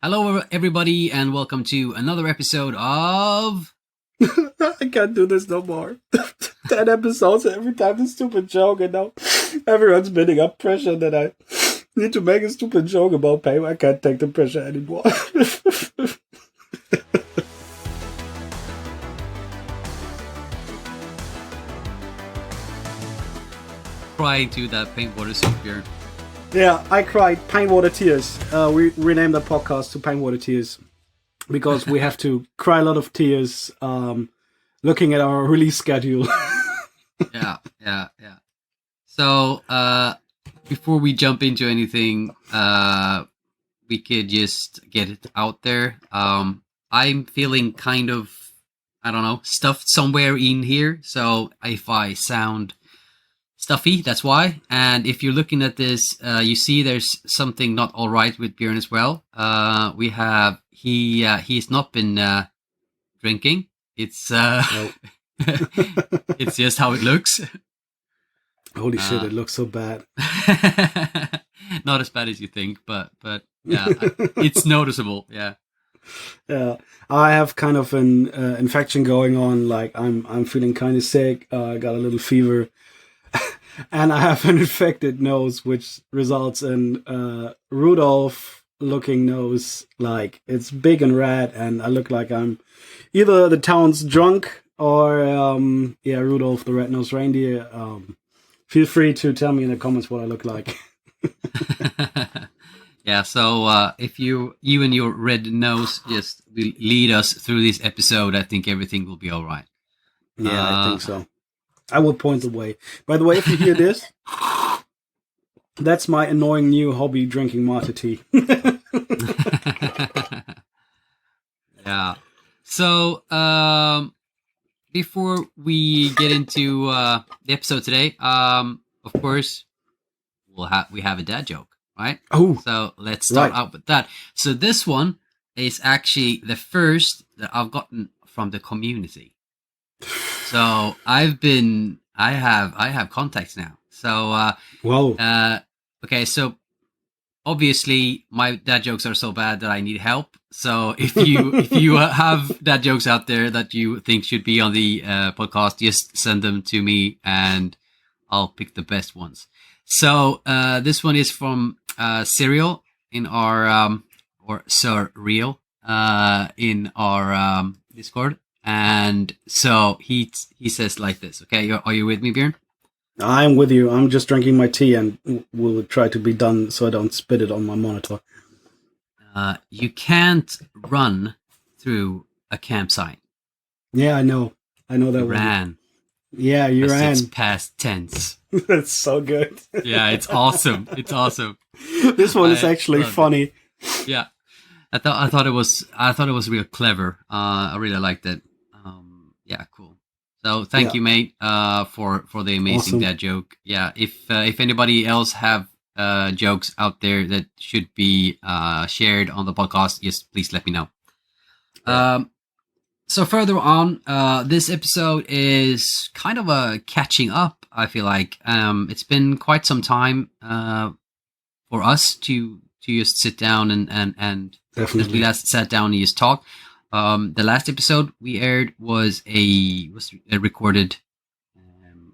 Hello, everybody, and welcome to another episode of. I can't do this no more. 10 episodes, every time a stupid joke, and now everyone's building up pressure that I need to make a stupid joke about pay. I can't take the pressure anymore. Crying to that PaintWater Soup here. Yeah, I cried PaintWater Tears. We renamed the podcast to PaintWater Tears because we have to cry a lot of tears looking at our release schedule. Yeah. So, before we jump into anything, we could just get it out there. I'm feeling kind of, I don't know, stuffed somewhere in here. So if I sound stuffy, that's why. And if you're looking at this, you see there's something not all right with Björn as well. He's not been drinking. It's Nope. it's just how it looks. Holy shit, it looks so bad. Not as bad as you think, but yeah, it's noticeable. Yeah. Yeah, I have kind of an infection going on. Like I'm feeling kind of sick. I got a little fever. And I have an infected nose, which results in Rudolph-looking nose. Like, it's big and red, and I look like I'm either the town's drunk or, Rudolph the Red-Nosed Reindeer. Feel free to tell me in the comments what I look like. Yeah, so if you and your red nose just will lead us through this episode, I think everything will be all right. Yeah, I think so. I will point the way. By the way, if you hear this, that's my annoying new hobby, drinking Mate tea. Yeah. So, before we get into the episode today, of course, we have a dad joke, right? Oh, so let's start out with that. So this one is actually the first that I've gotten from the community. So I have contacts now. So whoa. Okay, so obviously my dad jokes are so bad that I need help. So if you have dad jokes out there that you think should be on the podcast, just send them to me and I'll pick the best ones. So this one is from Serial in our or Sir Real in our Discord. And so he says like this. Okay, are you with me, Björn? I'm with you. I'm just drinking my tea and will try to be done so I don't spit it on my monitor. You can't run through a campsite. Yeah, I know that You one. ran. Yeah, you ran. It's past tense. That's so good. Yeah, it's awesome. It's awesome. This one is actually funny. Yeah, I thought it was real clever. I really liked it. Yeah, cool. So thank you, mate, for the amazing dad joke. Yeah, if anybody else have jokes out there that should be shared on the podcast, just please let me know. So further on, this episode is kind of a catching up. I feel like it's been quite some time for us to just sit down and Definitely. we last sat down and just talk. The last episode we aired was recorded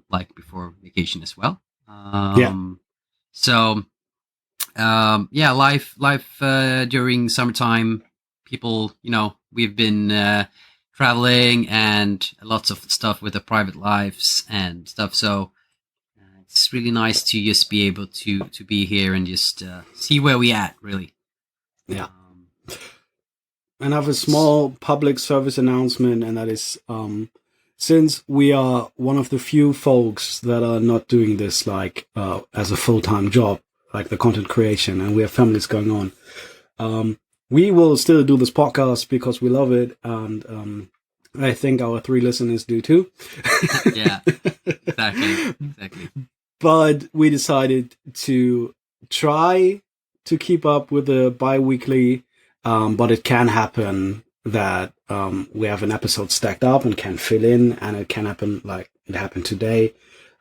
like before vacation as well. So life during summertime. People, we've been traveling and lots of stuff with the private lives and stuff. So it's really nice to just be able to be here and just see where we at, really. Yeah. And I have a small public service announcement, and that is, since we are one of the few folks that are not doing this like as a full-time job, like the content creation, and we have families going on, we will still do this podcast because we love it, and I think our 3 listeners do too. Yeah, exactly. But we decided to try to keep up with the bi-weekly. But it can happen that we have an episode stacked up and can fill in, and it can happen like it happened today,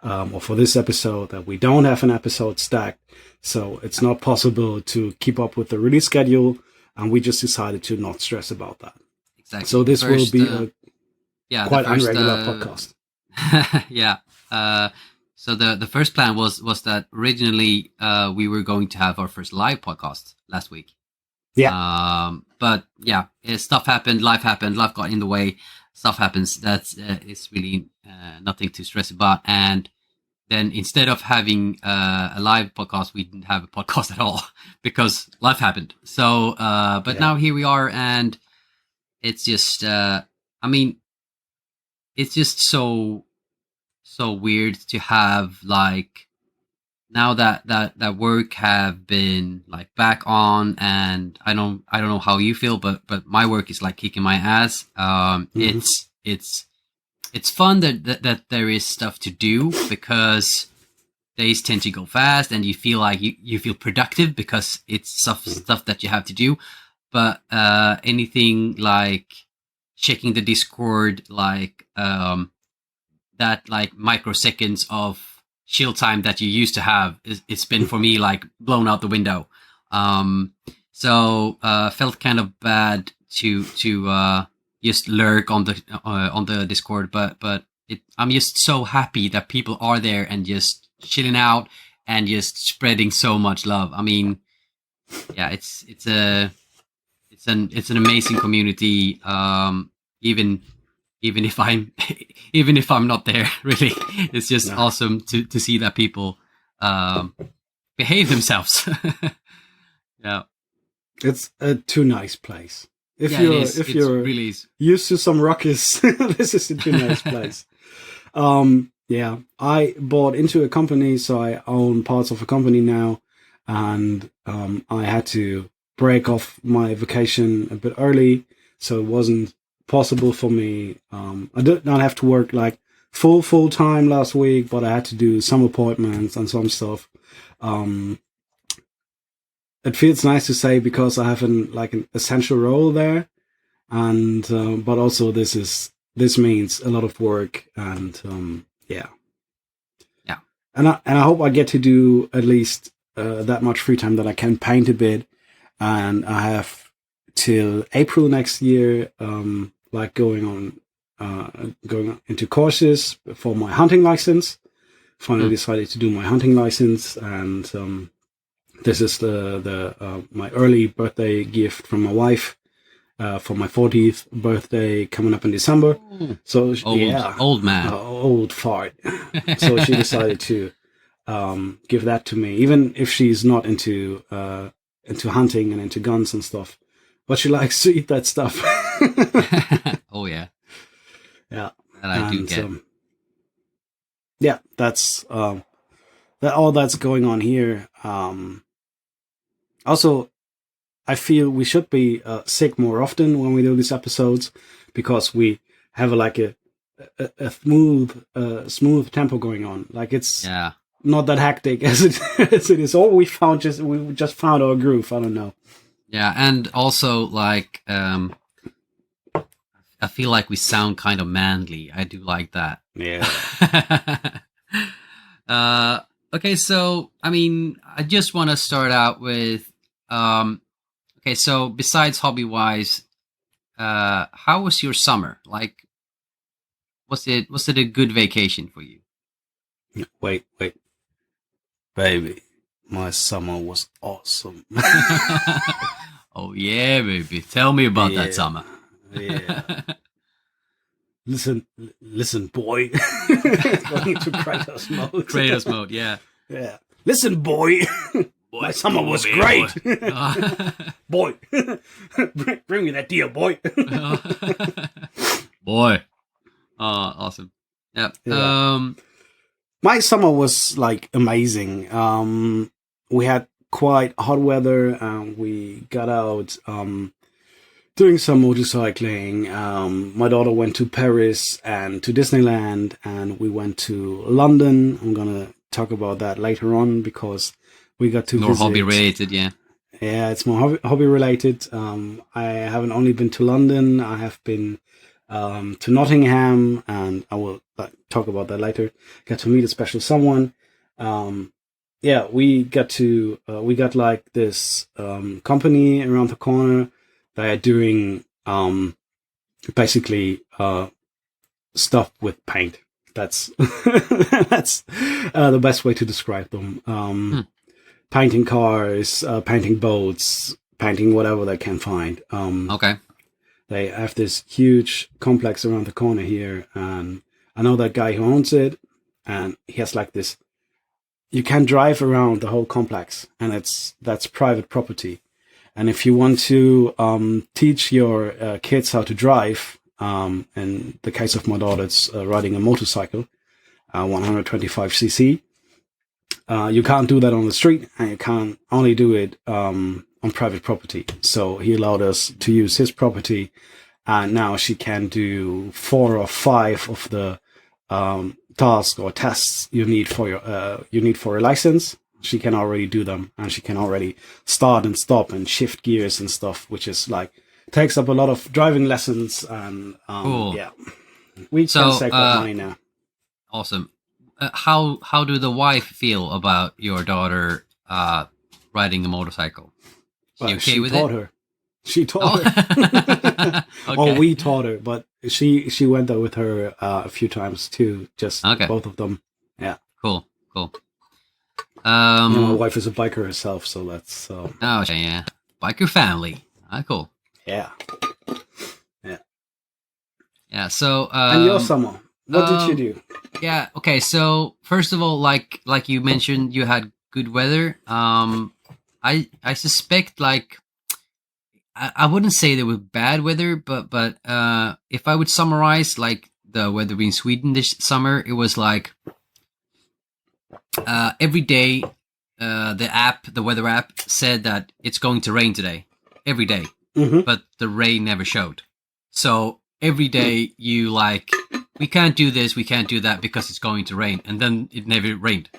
or for this episode that we don't have an episode stacked. So it's not possible to keep up with the release schedule. and we just decided to not stress about that. Exactly. So this will be a quite unregular podcast. Yeah. So the first plan was that originally we were going to have our first live podcast last week. Yeah. But yeah, stuff happened, life got in the way. Stuff happens. That's it's really nothing to stress about. And then instead of having a live podcast, we didn't have a podcast at all because life happened. So, but now here we are, and it's just, I mean, it's just so weird to have like now that work have been like back on, and I don't know how you feel, but my work is like kicking my ass. It's fun that there is stuff to do because days tend to go fast and you feel like you feel productive because it's stuff that you have to do. But anything like checking the Discord, like that like microseconds of chill time that you used to have, it's been for me like blown out the window. So felt kind of bad to just lurk on the Discord, but I'm just so happy that people are there and just chilling out and just spreading so much love. I mean, yeah, it's an amazing community. Even if I'm not there, really, it's just awesome to see that people behave themselves. Yeah, it's a too nice place. If it you're really is. Used to some ruckus, this is a too nice place. Yeah, I bought into a company, so I own parts of a company now, and I had to break off my vacation a bit early, so it wasn't possible for me. I did not have to work like full time last week, but I had to do some appointments and some stuff. It feels nice to say because I have an essential role there, and but also this means a lot of work, and yeah. And I hope I get to do at least that much free time that I can paint a bit, and I have till April next year, like going into courses for my hunting license. Finally decided to do my hunting license, and this is my early birthday gift from my wife for my 40th birthday coming up in December. So old man, old fart. So she decided to give that to me, even if she's not into hunting and into guns and stuff, but she likes to eat that stuff. Oh yeah, yeah. That I do get. Yeah, that's all that's going on here. Also, I feel we should be sick more often when we do these episodes because we have a smooth tempo going on. Like it's not that hectic as it is. Or we just found our groove. I don't know. Yeah, and also like I feel like we sound kind of manly. I do like that. Yeah. Okay, so I mean, I just want to start out with okay, so besides hobby-wise, how was your summer? Like, was it a good vacation for you? Wait, baby, my summer was awesome. Oh yeah, baby, tell me about that summer. Yeah. Listen, boy. Going into Kratos mode. Kratos mode, yeah. Yeah. Listen, boy. My summer was great. Boy. Bring me that deal, boy. Boy. Awesome. Yeah. My summer was like amazing. We had quite hot weather, and we got out doing some motorcycling. My daughter went to Paris and to Disneyland, and we went to London. I'm gonna talk about that later on because we got to more hobby related. Yeah, it's more hobby related. I haven't only been to London. I have been to Nottingham, and I will talk about that later. Got to meet a special someone. yeah, we got like this company around the corner that are doing basically stuff with paint. That's that's the best way to describe them. Painting cars, painting boats, painting whatever they can find. Okay. They have this huge complex around the corner here, and I know that guy who owns it, and he has like this. You can drive around the whole complex, and that's private property. And if you want to teach your kids how to drive, in the case of my daughter, it's riding a motorcycle, 125cc. You can't do that on the street, and you can only do it on private property. So he allowed us to use his property, and now she can do 4 or 5 of the tasks or tests you need for a license. She can already do them, and she can already start and stop and shift gears and stuff, which is like takes up a lot of driving lessons. And cool. Yeah, we can save that money now. Awesome. How do the wife feel about your daughter riding a motorcycle? She okay with it? Her. She taught her. Okay. Oh, we taught her, but she went there with her a few times too. Just both of them. Yeah. Cool. My wife is a biker herself, so that's. Oh yeah, biker family. Cool. Yeah. So. And your summer, what did you do? Yeah. Okay. So first of all, like you mentioned, you had good weather. I suspect like. I wouldn't say there was bad weather, but if I would summarize like the weather in Sweden this summer, it was like every day the weather app said that it's going to rain today, every day, but the rain never showed. So every day you like, we can't do this, we can't do that because it's going to rain, and then it never rained.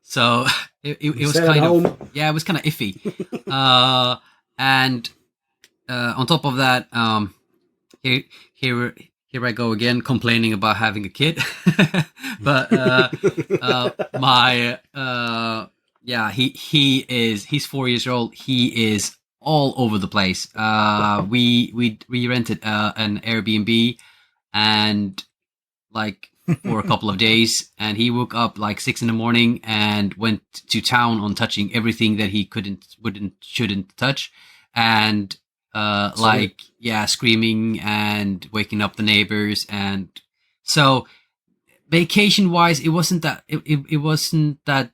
So it was kind of it was kind of iffy, and. On top of that, here I go again complaining about having a kid. But he's 4 years old. He is all over the place. We rented an Airbnb and like for a couple of days, and he woke up like 6 a.m. and went to town on touching everything that he shouldn't touch, and screaming and waking up the neighbors. And so vacation wise, it wasn't that, it wasn't that,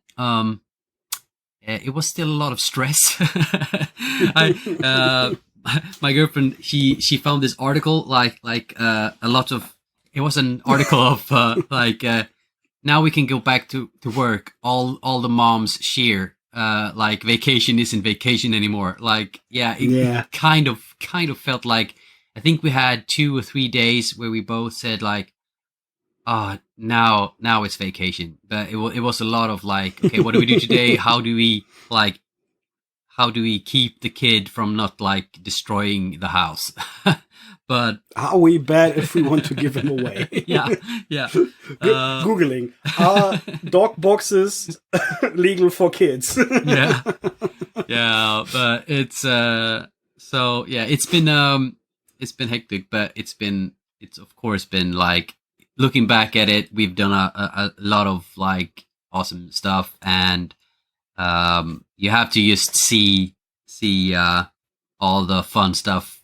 it was still a lot of stress. My girlfriend, she found this article, it was an article of, now we can go back to work. All the moms cheer. Vacation isn't vacation anymore. It kind of felt like, I think we had 2 or 3 days where we both said like, now it's vacation. But it was a lot of like, okay, what do we do today? How do we keep the kid from not like destroying the house? But are we bad if we want to give him away? yeah. Googling, are dog boxes legal for kids? yeah. But it's it's been hectic, but it's of course been like, looking back at it, we've done a lot of like awesome stuff, and you have to just see all the fun stuff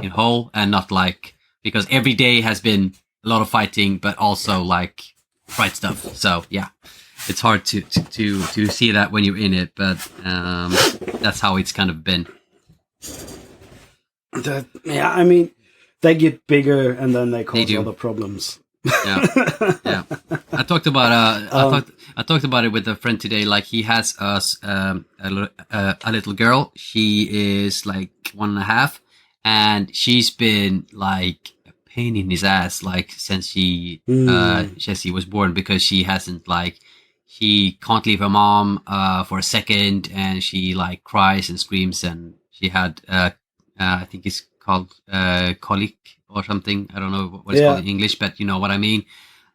in whole, and not like, because every day has been a lot of fighting, but also like fight stuff. So yeah, it's hard to see that when you're in it, but that's how it's kind of been. I mean, they get bigger and then they cause other problems. Yeah. I talked about I talked about it with a friend today. Like, he has a little girl. She is like 1.5, and she's been like a pain in his ass like since she was born, because she can't leave her mom for a second, and she like cries and screams, and she had I think it's called colic or something. I don't know what it's called in English, but you know what I mean.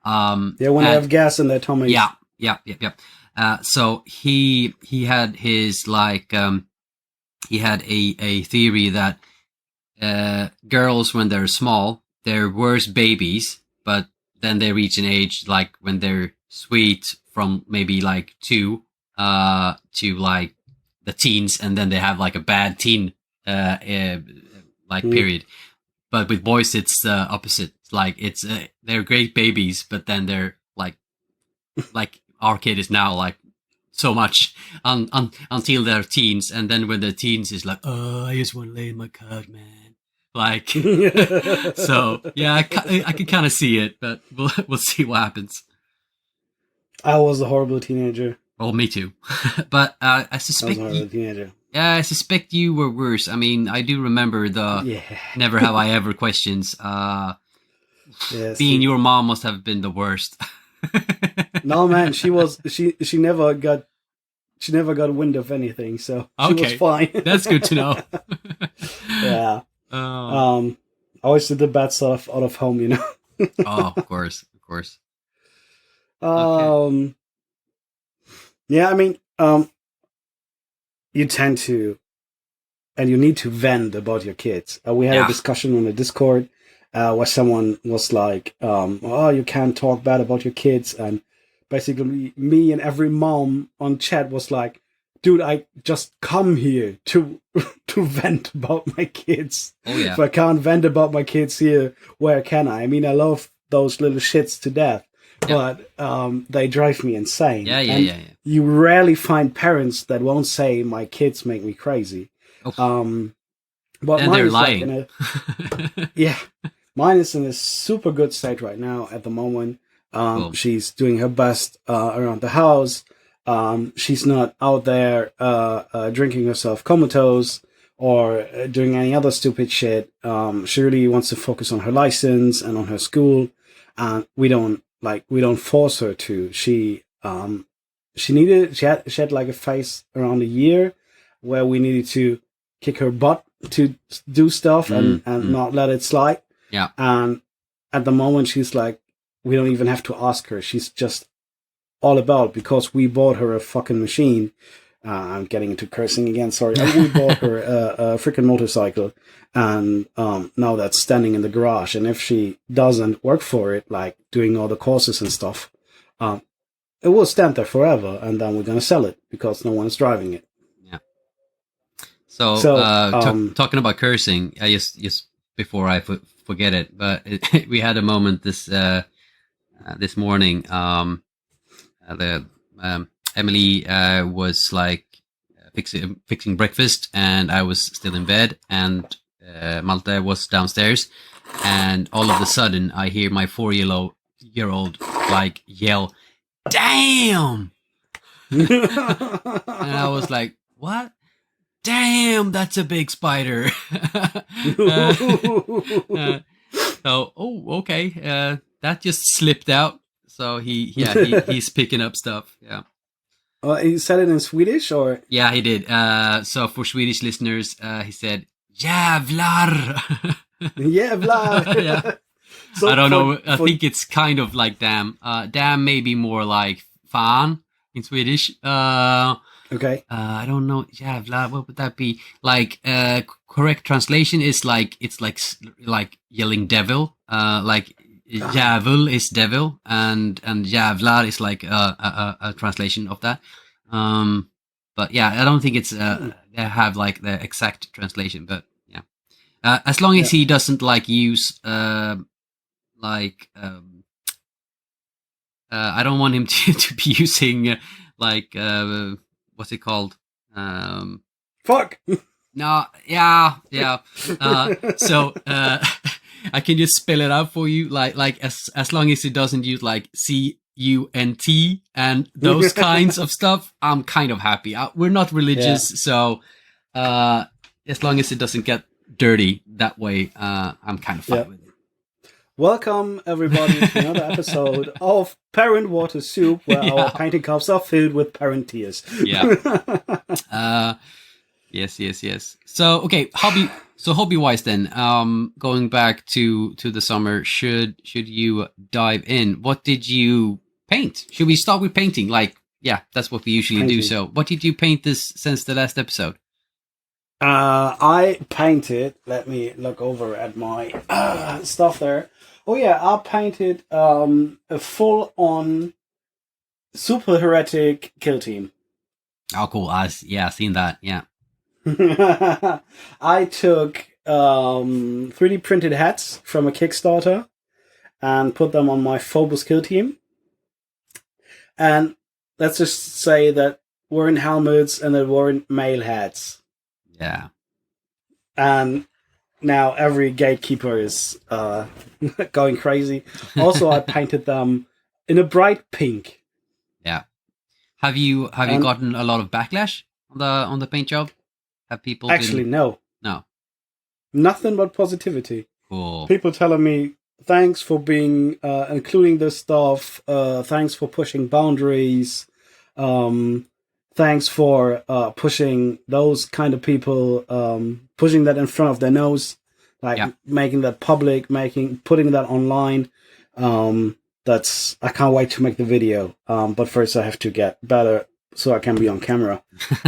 When they have gas in their tummies. Yeah. So he had his like he had a theory that girls when they're small they're worse babies, but then they reach an age like when they're sweet from maybe like 2 to like the teens, and then they have like a bad teen period. But with boys it's the opposite. Like it's they're great babies, but then they're like our kid is now like so much until they're teens, and then when they're teens is like, oh, I just want to lay in my couch, man. Like so yeah, I can kind of see it, but we'll see what happens. I was a horrible teenager. Well, me too. But I suspect I suspect you were worse. I mean, I do remember the never have I ever questions. Being your mom must have been the worst. No, man, she never got wind of anything, so she was fine. That's good to know. Yeah. I always did the bad stuff out of home, you know. Oh, of course. Yeah, I mean, you tend to, and you need to vent about your kids. We had a discussion on the Discord where someone was like, "Oh, you can't talk bad about your kids," and basically, me and every mom on chat was like, dude, I just come here to vent about my kids. Oh, yeah. If I can't vent about my kids here, where can I? I mean, I love those little shits to death, but they drive me insane. Yeah. You rarely find parents that won't say, my kids make me crazy. Oh. But and they're lying. Mine is in a super good state right now at the moment. Cool. She's doing her best around the house. She's not out there drinking herself comatose or doing any other stupid shit. She really wants to focus on her license and on her school, and we don't force her to. She had like a phase around a year where we needed to kick her butt to do stuff and not let it slide. Yeah. And at the moment she's like, we don't even have to ask her. She's just all about, because we bought her a fucking machine. I'm getting into cursing again, sorry. We bought her a freaking motorcycle, and now that's standing in the garage. And if she doesn't work for it, like doing all the courses and stuff, it will stand there forever, and then we're going to sell it because no one's driving it. Yeah. So talking about cursing, I just before I forget it, but we had a moment this morning. Emily was like fixing breakfast, and I was still in bed, and Malte was downstairs, and all of a sudden I hear my 4-year-old like yell, "Damn!" And I was like, "What? Damn, that's a big spider." Okay. That just slipped out. So he's picking up stuff. Yeah. He said it in Swedish, or? Yeah, he did. So for Swedish listeners, he said "Jävlar." Jävlar. Yeah. So I don't know. I think it's kind of like damn. Damn may be more like fan in Swedish. Okay. I don't know. Jävlar. What would that be? Like correct translation is like it's like yelling devil. Like. Djävul is devil, and jävlar is like a translation of that. But yeah, I don't think it's they have like the exact translation, but yeah. As long as he doesn't like use I don't want him to be using like what's it called? Fuck. No, yeah. So I can just spell it out for you, like as long as it doesn't use like CUNT and those kinds of stuff, I'm kind of happy. We're not religious, so as long as it doesn't get dirty that way, I'm kind of fine with it. Welcome everybody to another episode of PaintWater Soup, where our painting cups are filled with parent tears. Yeah. Yes. So okay, hobby-wise then, going back to the summer, should you dive in? What did you paint? Should we start with painting? Like, Yeah, that's what we usually do. So, what did you paint this since the last episode? I painted. Let me look over at my stuff there. Oh yeah, I painted a full-on super heretic kill team. Oh, cool. I've seen that. Yeah. I took 3D printed hats from a Kickstarter and put them on my Phobos kill team. And let's just say that we're in helmets and that we're in male hats. Yeah. And now every gatekeeper is going crazy. Also, I painted them in a bright pink. Yeah. Have you gotten a lot of backlash on the paint job? Have people actually no nothing but positivity? Cool. People telling me thanks for being including this stuff. Thanks for pushing boundaries. Thanks for pushing those kind of people, pushing that in front of their nose, like making that public, putting that online. I can't wait to make the video. But first I have to get better so I can be on camera.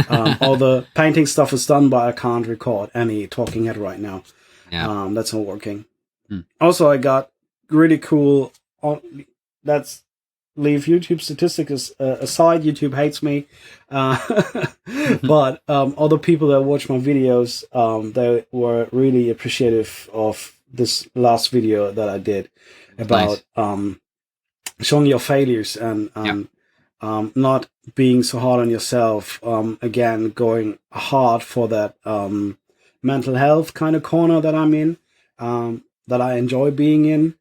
All the painting stuff is done, but I can't record any talking head right now. Yeah. That's not working. Also, I got really cool. That's leave YouTube statistics aside. YouTube hates me, but all the people that watch my videos, they were really appreciative of this last video that I did about showing your failures and not being so hard on yourself. Again, going hard for that mental health kind of corner that I'm in. That I enjoy being in,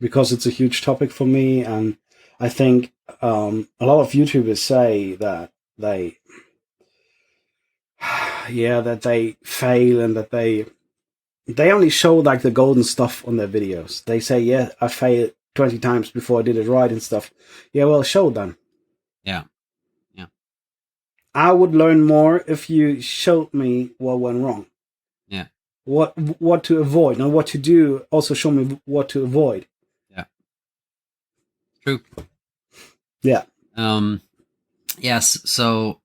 because it's a huge topic for me, and I think a lot of YouTubers say that they fail and that they only show like the golden stuff on their videos. They say, yeah, I failed 20 times before I did it right and stuff. Yeah, well, show them. Yeah. I would learn more if you showed me what went wrong. Yeah. What to avoid and what to do. Also show me what to avoid. Yeah. True. Yeah. Yes. So.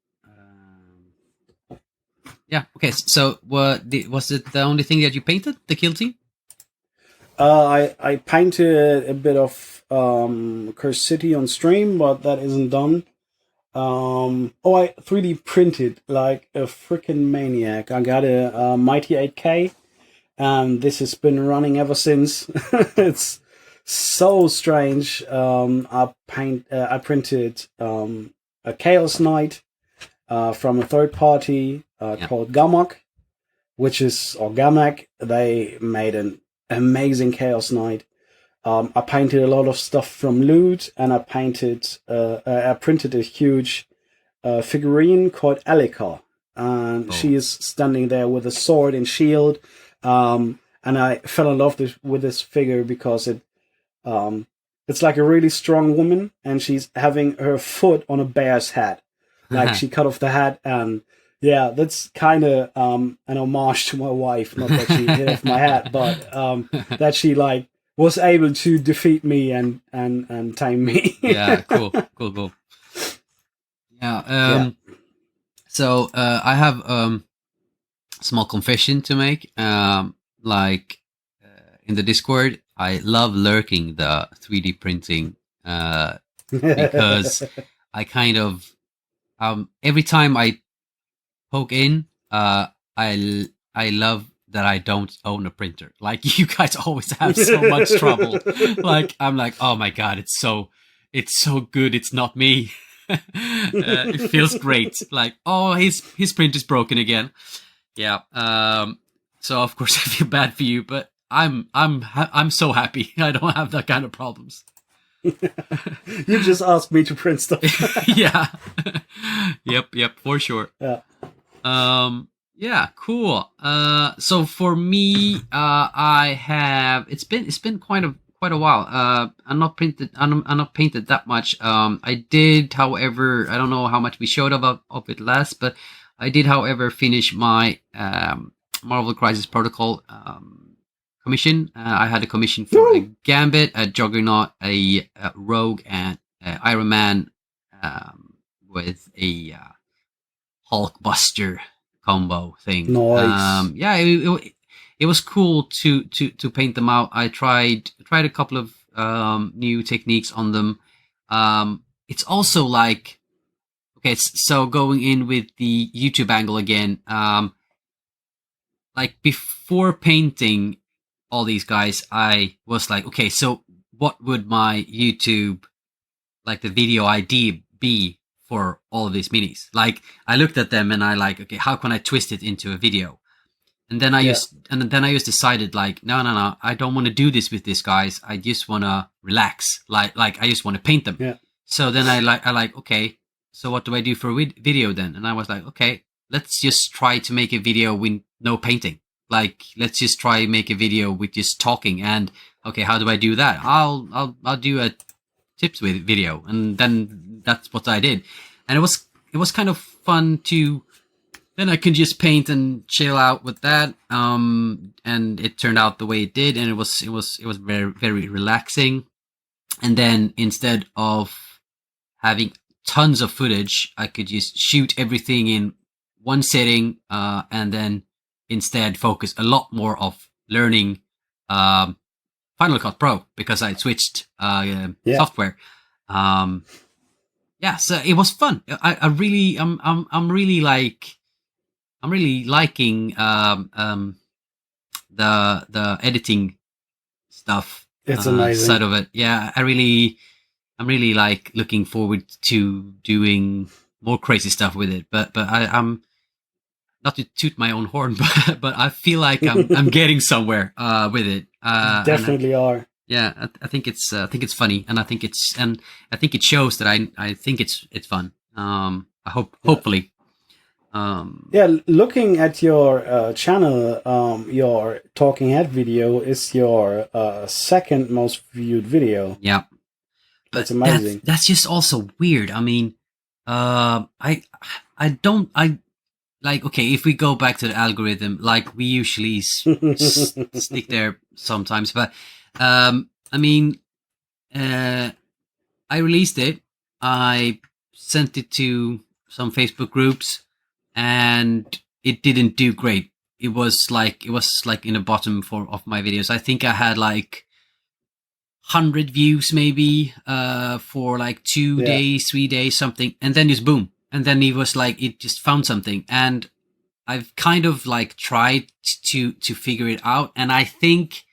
Yeah. Okay. So, was it the only thing that you painted? The kill team? I painted a bit of Curse City on stream, but that isn't done. I 3D printed like a freaking maniac. I got a Mighty 8K, and this has been running ever since. It's so strange. I printed a Chaos Knight from a third party called Gamak, Gamak. They made an amazing Chaos Knight. I painted a lot of stuff from loot, and I printed a huge figurine called Aleca, and she is standing there with a sword and shield. And I fell in love with this figure because it's like a really strong woman, and she's having her foot on a bear's head, like she cut off the head. And yeah, that's kind of an homage to my wife. Not that she hit off my head, but that she like was able to defeat me and tame me. Yeah, cool. Yeah. So I have small confession to make. In the Discord, I love lurking the 3D printing because I kind of every time I poke in, I love that I don't own a printer. Like, you guys always have so much trouble. Like, I'm like, oh my god, it's so good. It's not me. It feels great. Like, oh, his printer's broken again. Yeah. So of course I feel bad for you, but I'm so happy I don't have that kind of problems. You just asked me to print stuff. Yeah. Yep, for sure. Yeah. Yeah, cool. So for me, I have it's been quite a while. I'm not painted that much. I did, however, I don't know how much we showed of it last, but I did, however, finish my Marvel Crisis Protocol commission. I had a commission for a Gambit, a Juggernaut, a Rogue, and Iron Man with a Hulkbuster combo thing. Nice. Yeah, it was cool to paint them out. I tried a couple of new techniques on them. It's also like, okay, so going in with the YouTube angle again. Like before painting all these guys, I was like, okay, so what would my YouTube, like the video ID be for all of these minis? Like I looked at them and I like, okay, how can I twist it into a video? And then I just decided like, no, I don't want to do this with these guys. I just want to relax. Like I just want to paint them. Yeah. So then I like, okay, so what do I do for a video then? And I was like, okay, let's just try to make a video with no painting. Like, let's just try make a video with just talking. And okay, how do I do that? I'll do a tips with video. And then that's what I did. And it was kind of fun to, then I can just paint and chill out with that. And it turned out the way it did. And it was very, very relaxing. And then instead of having tons of footage, I could just shoot everything in one setting, and then instead focus a lot more of learning Final Cut Pro because I switched software. Yeah, so it was fun. I'm really liking the editing stuff. It's amazing side of it. Yeah, I'm really like looking forward to doing more crazy stuff with it. But I'm not to toot my own horn, but I feel like I'm getting somewhere with it. Definitely are. Yeah, I think it's funny, and I think it shows that I think it's fun. Hopefully. Looking at your channel, your talking head video is your second most viewed video. Yeah. That's amazing. That's just also weird. I mean, I like, okay, if we go back to the algorithm, like we usually stick there sometimes, but I mean, I released it. I sent it to some Facebook groups, and it didn't do great. It was like in the bottom of my videos. I think I had like 100 views maybe for like 2 days, 3 days, something, and then just boom. And then it was like it just found something, and I've kind of like tried to figure it out, and I think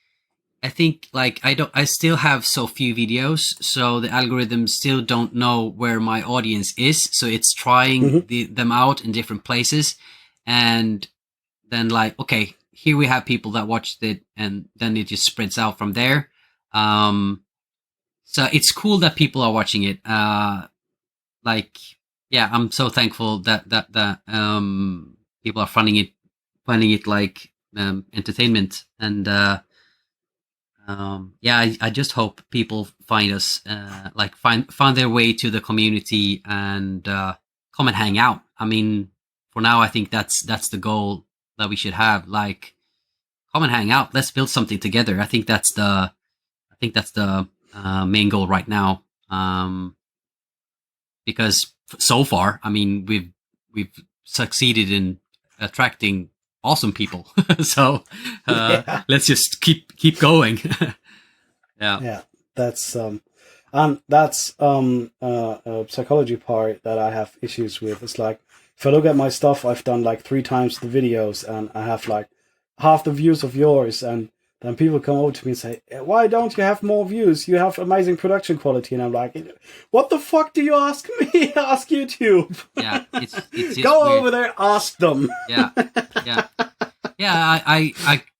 like I still have so few videos, so the algorithm still don't know where my audience is, so it's trying them out in different places, and then like, okay, here we have people that watched it, and then it just spreads out from there. So it's cool that people are watching it. Like, yeah, I'm so thankful that people are finding it like entertainment, and I just hope people find us, like find their way to the community and come and hang out. I mean, for now, I think that's the goal that we should have. Like, come and hang out. Let's build something together. I think that's the main goal right now. Because so far, I mean, we've succeeded in attracting awesome people. So let's just keep going. Yeah, that's a psychology part that I have issues with. It's like, if I look at my stuff, I've done like 3 times the videos, and I have like half the views of yours, and then people come over to me and say, why don't you have more views? You have amazing production quality. And I'm like, what the fuck do you ask me? Ask YouTube. Yeah, it's go weird. over there, ask them. Yeah. I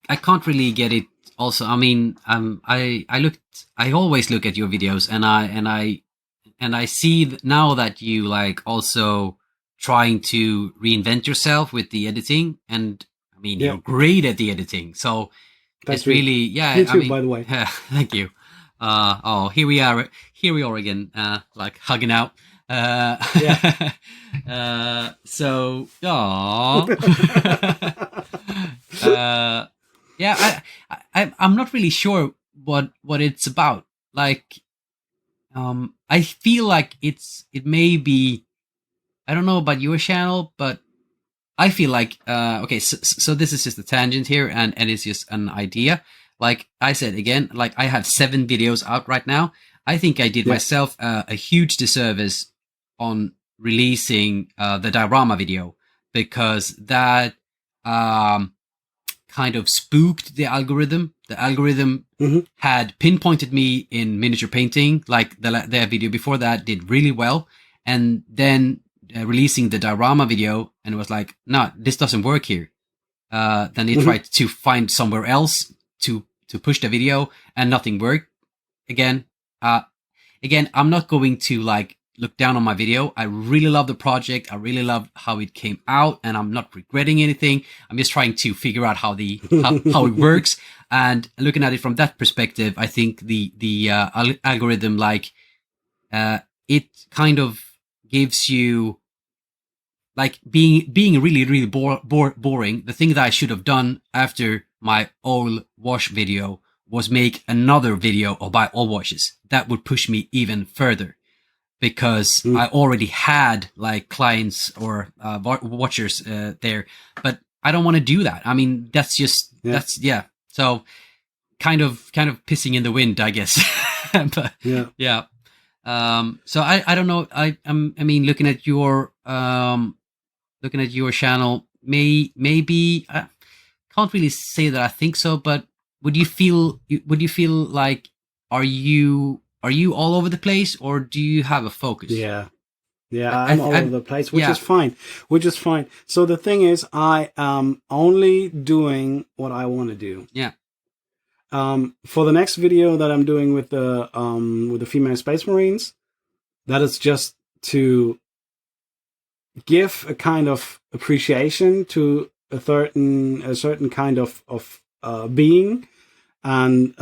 can't really get it. Also, I mean, I always look at your videos, and I see now that you like also trying to reinvent yourself with the editing, and I mean, you're great at the editing, so. It's really, you too, I mean, by the way. Thank you. Here we are again, like hugging out. So, I'm not really sure what it's about. Like, I feel like it may be, I don't know about your channel, but I feel like okay, so this is just a tangent here, and it's just an idea. Like I said again, like I have 7 videos out right now. I think I did myself a huge disservice on releasing the diorama video, because that kind of spooked the algorithm. The algorithm had pinpointed me in miniature painting, like their video before that did really well, and then releasing the diorama video, and it was like, no, this doesn't work here. Then they tried to find somewhere else to push the video, and nothing worked. Again, I'm not going to like look down on my video. I really love the project. I really love how it came out, and I'm not regretting anything. I'm just trying to figure out how it works. And looking at it from that perspective, I think the algorithm, like, it kind of gives you, like, being really, really boring. The thing that I should have done after my oil wash video was make another video about oil washes. That would push me even further, because I already had like clients or watchers there, but I don't want to do that. I mean, that's just So kind of pissing in the wind, I guess. But yeah. So I don't know. I mean, looking at your channel, maybe I can't really say that I think so, but would you feel like, are you all over the place, or do you have a focus? I'm all over the place, which is fine. So the thing is, I am only doing what I want to do. For the next video that I'm doing with the female Space Marines, that is just to give a kind of appreciation to a certain kind of being, and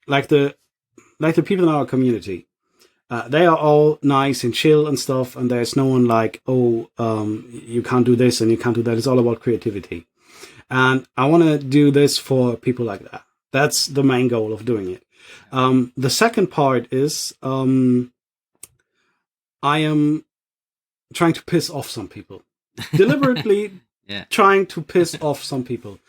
like the people in our community. They are all nice and chill and stuff, and there's no one like, you can't do this and you can't do that. It's all about creativity. And I want to do this for people like that. That's the main goal of doing it. The second part is I am trying to piss off some people. Deliberately trying to piss off some people.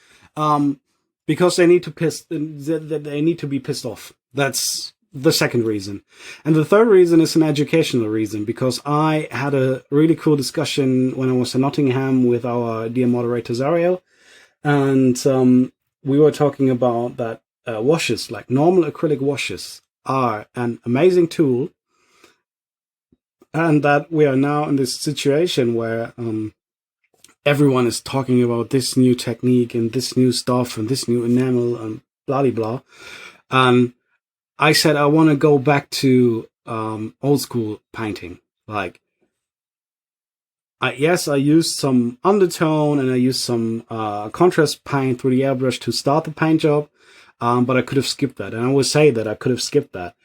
Because they need to be pissed off. That's the second reason. And the third reason is an educational reason, because I had a really cool discussion when I was in Nottingham with our dear moderator Zariel, and we were talking about that washes, like normal acrylic washes, are an amazing tool, and that we are now in this situation where everyone is talking about this new technique and this new stuff and this new enamel and blah blah blah. And I said I want to go back to old school painting. Like, I used some undertone and I used some contrast paint through the airbrush to start the paint job, but I could have skipped that. And I would say that I could have skipped that.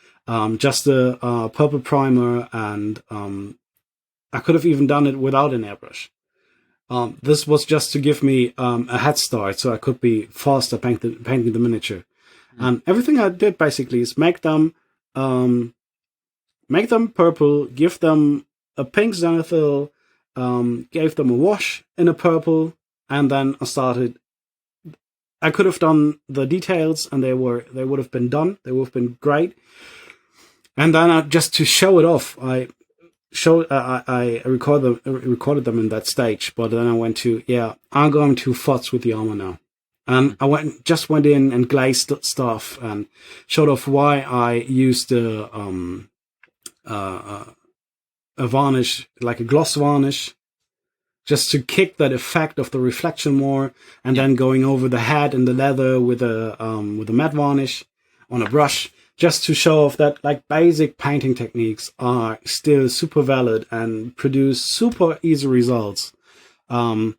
Just the purple primer, and I could have even done it without an airbrush. This was just to give me a head start, so I could be faster painting the miniature. And everything I did basically is make them purple, give them a pink zenithal, gave them a wash in a purple, and then I started. I could have done the details, and they would have been done. They would have been great. And then just to show it off, I recorded them in that stage. But then I went to, I'm going to futz with the armor now. And I went in and glazed stuff and showed off why I used a varnish, like a gloss varnish, just to kick that effect of the reflection more, and then going over the head and the leather with a matte varnish on a brush, just to show off that like basic painting techniques are still super valid and produce super easy results. On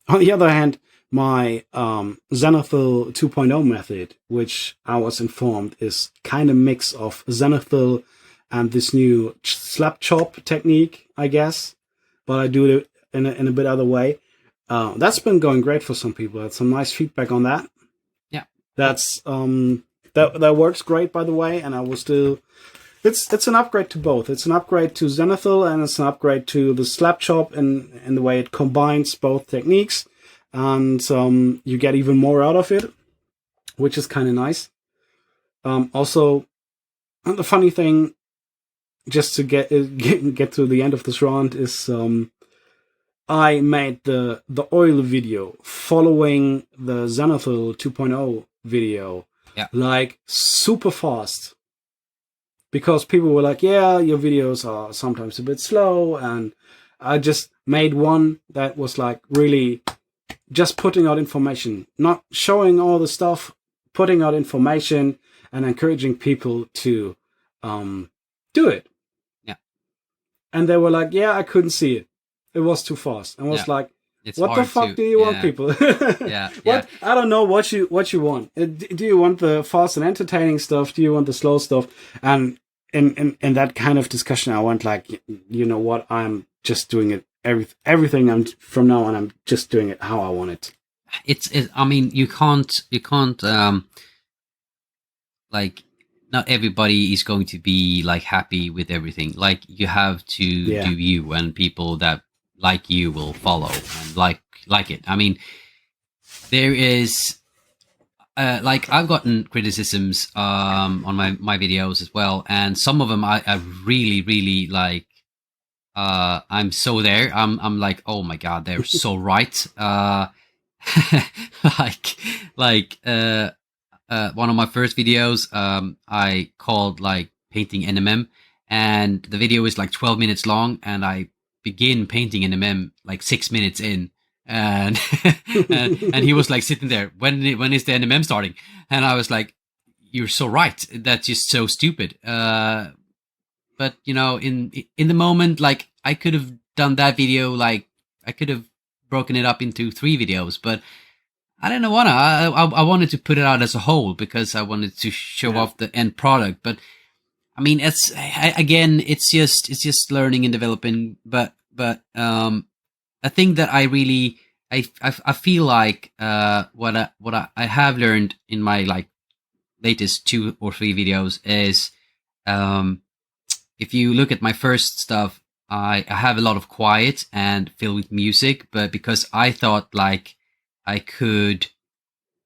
the other hand, my zenithal 2.0 method, which I was informed is kind of mix of zenithal and this new slap chop technique, I guess, but I do it in a bit other way. That's been going great for some people. I had some nice feedback on that. Yeah, that's that works great, by the way. And I will still It's an upgrade to both. It's an upgrade to Zenithal, and it's an upgrade to the Slap Chop in the way it combines both techniques, and you get even more out of it, which is kind of nice. Also, the funny thing, just to get to the end of this rant, is I made the oil video following the Zenithal 2.0 video, like super fast. Because people were like, yeah, your videos are sometimes a bit slow, and I just made one that was like really just putting out information, not showing all the stuff, putting out information and encouraging people to do it. Yeah. And they were like, yeah, I couldn't see it. It was too fast. And I was like, what the fuck do you want, people? What? I don't know what you want. Do you want the fast and entertaining stuff? Do you want the slow stuff? And in that kind of discussion, I went like, you know what? I'm just doing it. Everything from now on, I'm just doing it how I want it. I mean, you can't like, not everybody is going to be like happy with everything. Like, you have to do you, and people that like you will follow and like it. I mean, there is like, I've gotten criticisms on my videos as well, and some of them I really like. I'm so there. I'm like, oh my god, they're so right. like one of my first videos, I called like painting NMM, and the video is like 12 minutes long, and I begin painting NMM like 6 minutes in, and and he was like sitting there, when is the NMM starting? And I was like, you're so right. That's just so stupid. But you know, in the moment, like, I could have done that video, like I could have broken it up into 3 videos, but I didn't want to. I wanted to put it out as a whole because I wanted to show off the end product. But I mean, it's just learning and developing. But I think that I really I feel like what I have learned in my like latest 2 or 3 videos is, if you look at my first stuff, I have a lot of quiet and filled with music, but because I thought like I could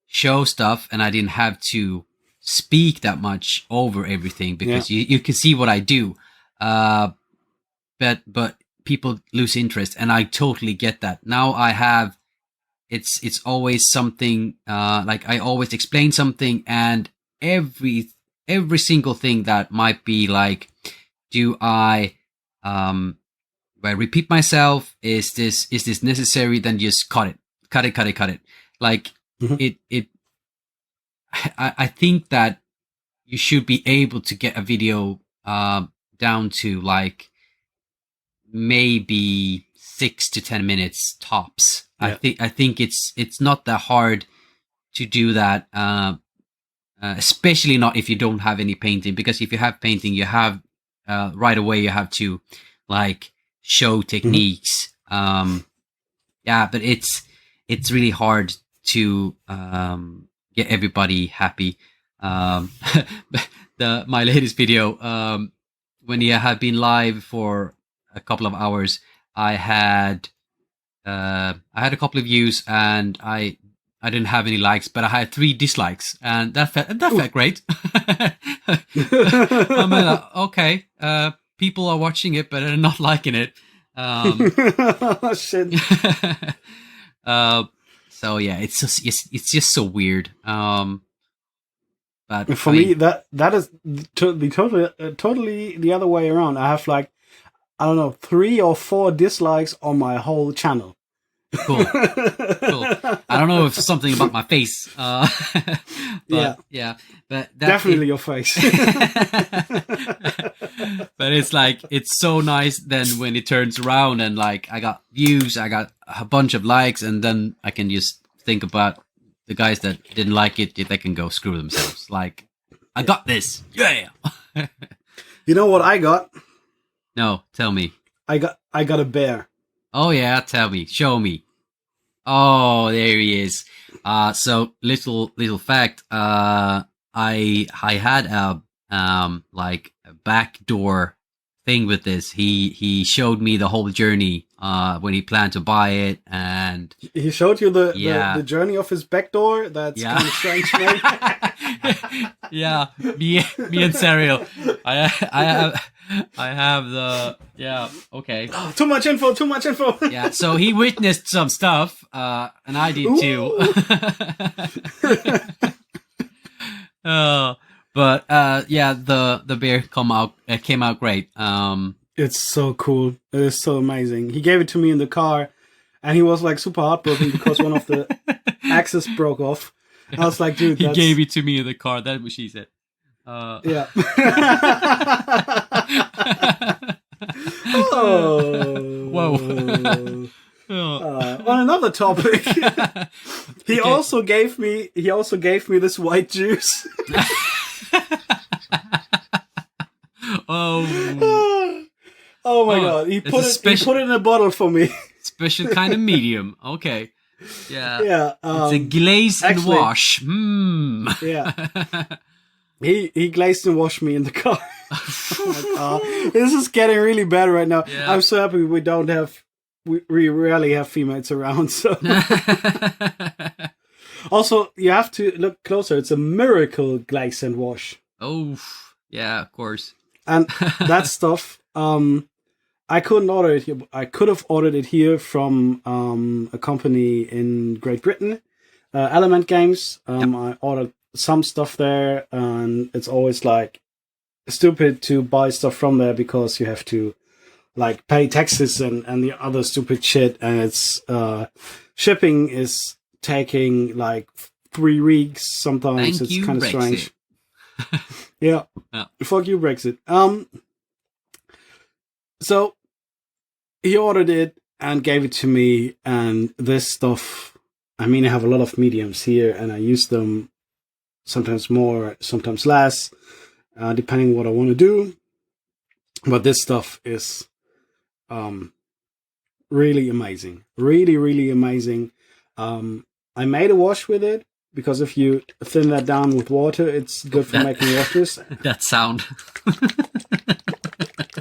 show stuff and I didn't have to speak that much over everything, because you can see what I do. But people lose interest, and I totally get that. Now I have, it's always something, like I always explain something, and every single thing that might be like, do I repeat myself? Is this necessary? Then just cut it. Like, I think that you should be able to get a video down to like maybe 6 to 10 minutes tops. I think it's not that hard to do that, especially not if you don't have any painting, because if you have painting, you have right away you have to like show techniques. But it's really hard to get everybody happy. My latest video, when you have been live for a couple of hours, I had a couple of views, and I didn't have any likes, but I had 3 dislikes, and that felt great. I'm like, okay, people are watching it, but they're not liking it. Shit. So yeah, it's just so weird. But for me, that is totally the other way around. I have like, I don't know, 3 or 4 dislikes on my whole channel. Cool. I don't know if something about my face. But definitely your face. But it's like, it's so nice then when it turns around and like I got views, I got a bunch of likes, and then I can just think about the guys that didn't like it, they can go screw themselves. Like, I got this. Yeah. You know what I got? No, tell me. I got a bear. Oh yeah, tell me. Show me. Oh, there he is. So little fact. I had like a backdoor thing with this. He showed me the whole journey when he planned to buy it, and he showed you the journey of his back door. That's kind of strange, mate. Yeah, me and Serial. I have the okay. Oh, too much info. Yeah, so he witnessed some stuff, and I did too. But the beer came out great. It's so cool. It is so amazing. He gave it to me in the car, and he was like super heartbroken because one of the axes broke off. I was like, dude, he gave it to me in the car. That's what she said. Yeah. Oh. Whoa. On another topic, he also gave me this white juice. Oh my god! He put it in a bottle for me. Special kind of medium. Okay. Yeah. Yeah. It's a glaze and wash. Yeah. He glazed and washed me in the car. This is getting really bad right now. Yeah. I'm so happy we don't have. We rarely have females around. So. Also, you have to look closer. It's a miracle glaze and wash. Oh, yeah, of course. And that stuff. I couldn't order it here. I could have ordered it here from a company in Great Britain, Element Games. I ordered some stuff there, and it's always like stupid to buy stuff from there because you have to like pay taxes and the other stupid shit, and it's shipping is taking like 3 weeks sometimes. Thank it's kind of strange. Yeah. Fuck you, Brexit. So he ordered it and gave it to me, and this stuff, I mean, I have a lot of mediums here, and I use them sometimes more, sometimes less, depending what I want to do. But this stuff is really amazing. Really, really amazing. I made a wash with it, because if you thin that down with water, it's good for making washes. That sound.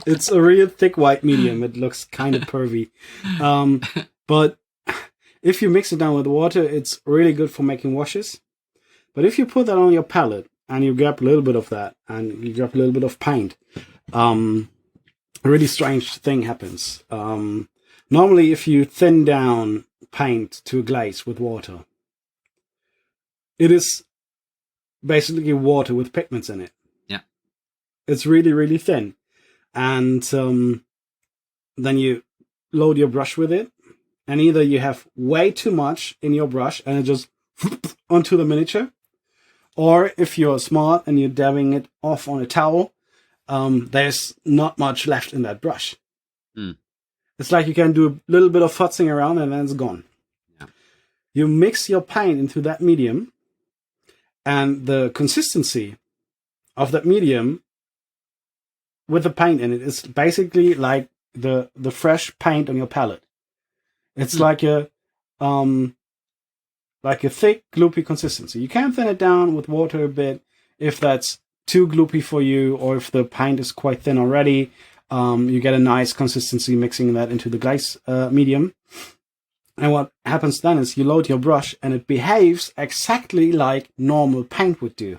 It's a real thick white medium. It looks kind of pervy. But if you mix it down with water, it's really good for making washes. But if you put that on your palette and you grab a little bit of that and you grab a little bit of paint, a really strange thing happens. Normally, if you thin down paint to a glaze with water, it is basically water with pigments in it. Yeah. It's really, really thin. And then you load your brush with it, and either you have way too much in your brush and it just onto the miniature, or if you're smart and you're dabbing it off on a towel, there's not much left in that brush. It's like you can do a little bit of futzing around and then it's gone. Yeah. You mix your paint into that medium, and the consistency of that medium with the paint in it is basically like the fresh paint on your palette. It's like a thick, gloopy consistency. You can thin it down with water a bit if that's too gloopy for you, or if the paint is quite thin already. You get a nice consistency mixing that into the glaze medium. And what happens then is you load your brush and it behaves exactly like normal paint would do.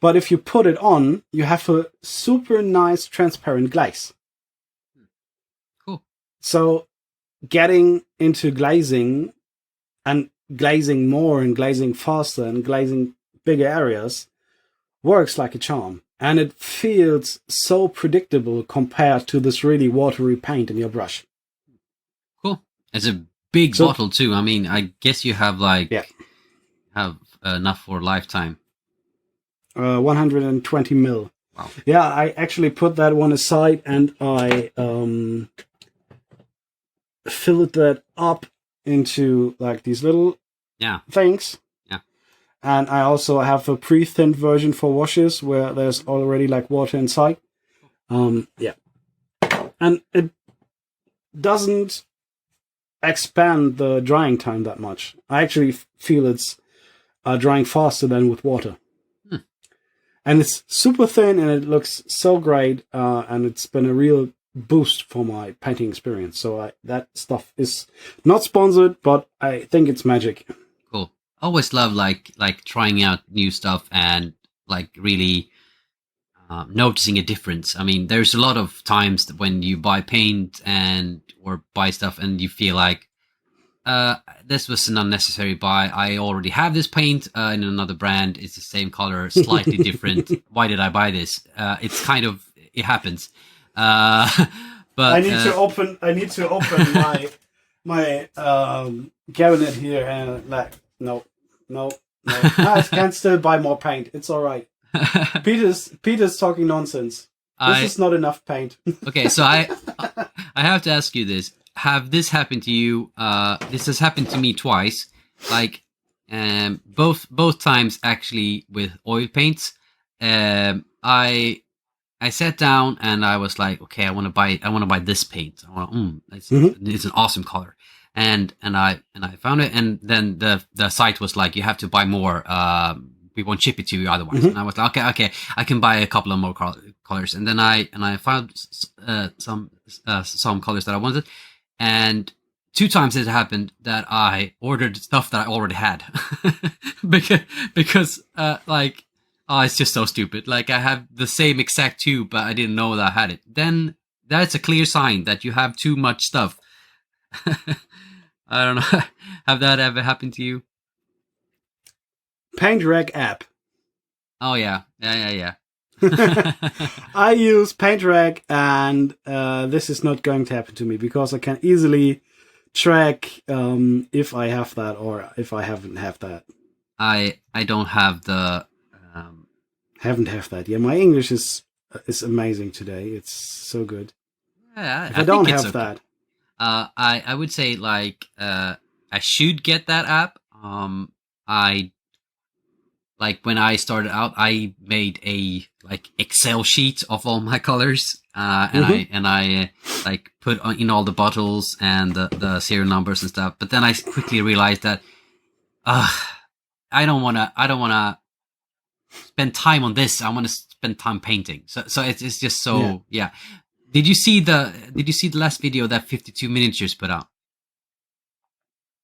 But if you put it on, you have a super nice transparent glaze. Cool. So getting into glazing and glazing more and glazing faster and glazing bigger areas works like a charm. And it feels so predictable compared to this really watery paint in your brush. Cool. It's a big bottle too. I mean, I guess you have have enough for a lifetime. 120 mil. Wow. Yeah, I actually put that one aside and I filled that up into like these little things. Yeah. And I also have a pre-thinned version for washes where there's already like water inside. Yeah. And it doesn't expand the drying time that much. I actually feel it's drying faster than with water. and it's super thin, and it looks so great, and it's been a real boost for my painting experience. So that stuff is not sponsored, but I think it's magic. Cool. Always love like trying out new stuff and like really noticing a difference. I mean, there's a lot of times that when you buy paint or buy stuff and you feel like this was an unnecessary buy. I already have this paint in another brand. It's the same color, slightly different. Why did I buy this? It's kind of, it happens. But I need to open my cabinet here, and like no, I can still buy more paint. It's all right. Peter's talking nonsense. This is not enough paint. Okay, so I have to ask you this: have this happened to you? This has happened to me twice. Like, both times actually with oil paints. I sat down and I was like, okay, I want to buy this paint. It's an awesome color. And I found it, and then the site was like, you have to buy more. We won't ship it to you otherwise. And I was like, okay, I can buy a couple of more colors. And then I found some colors that I wanted. And 2 times it happened that I ordered stuff that I already had because it's just so stupid. Like, I have the same exact tube, but I didn't know that I had it. Then that's a clear sign that you have too much stuff. I don't know. Have that ever happened to you? PaintRag app. Oh yeah. I use PaintRag, and this is not going to happen to me because I can easily track if I have that or if I haven't have that. I don't have the haven't have that. Yeah, my English is amazing today. It's so good. Yeah, if I don't have that. I would say like I should get that app. I like when I started out, I made a like Excel sheet of all my colors, and I like put in all the bottles and the serial numbers and stuff. But then I quickly realized that I don't wanna spend time on this. I want to spend time painting. So it's just so yeah. Did you see the last video that 52 Miniatures put out?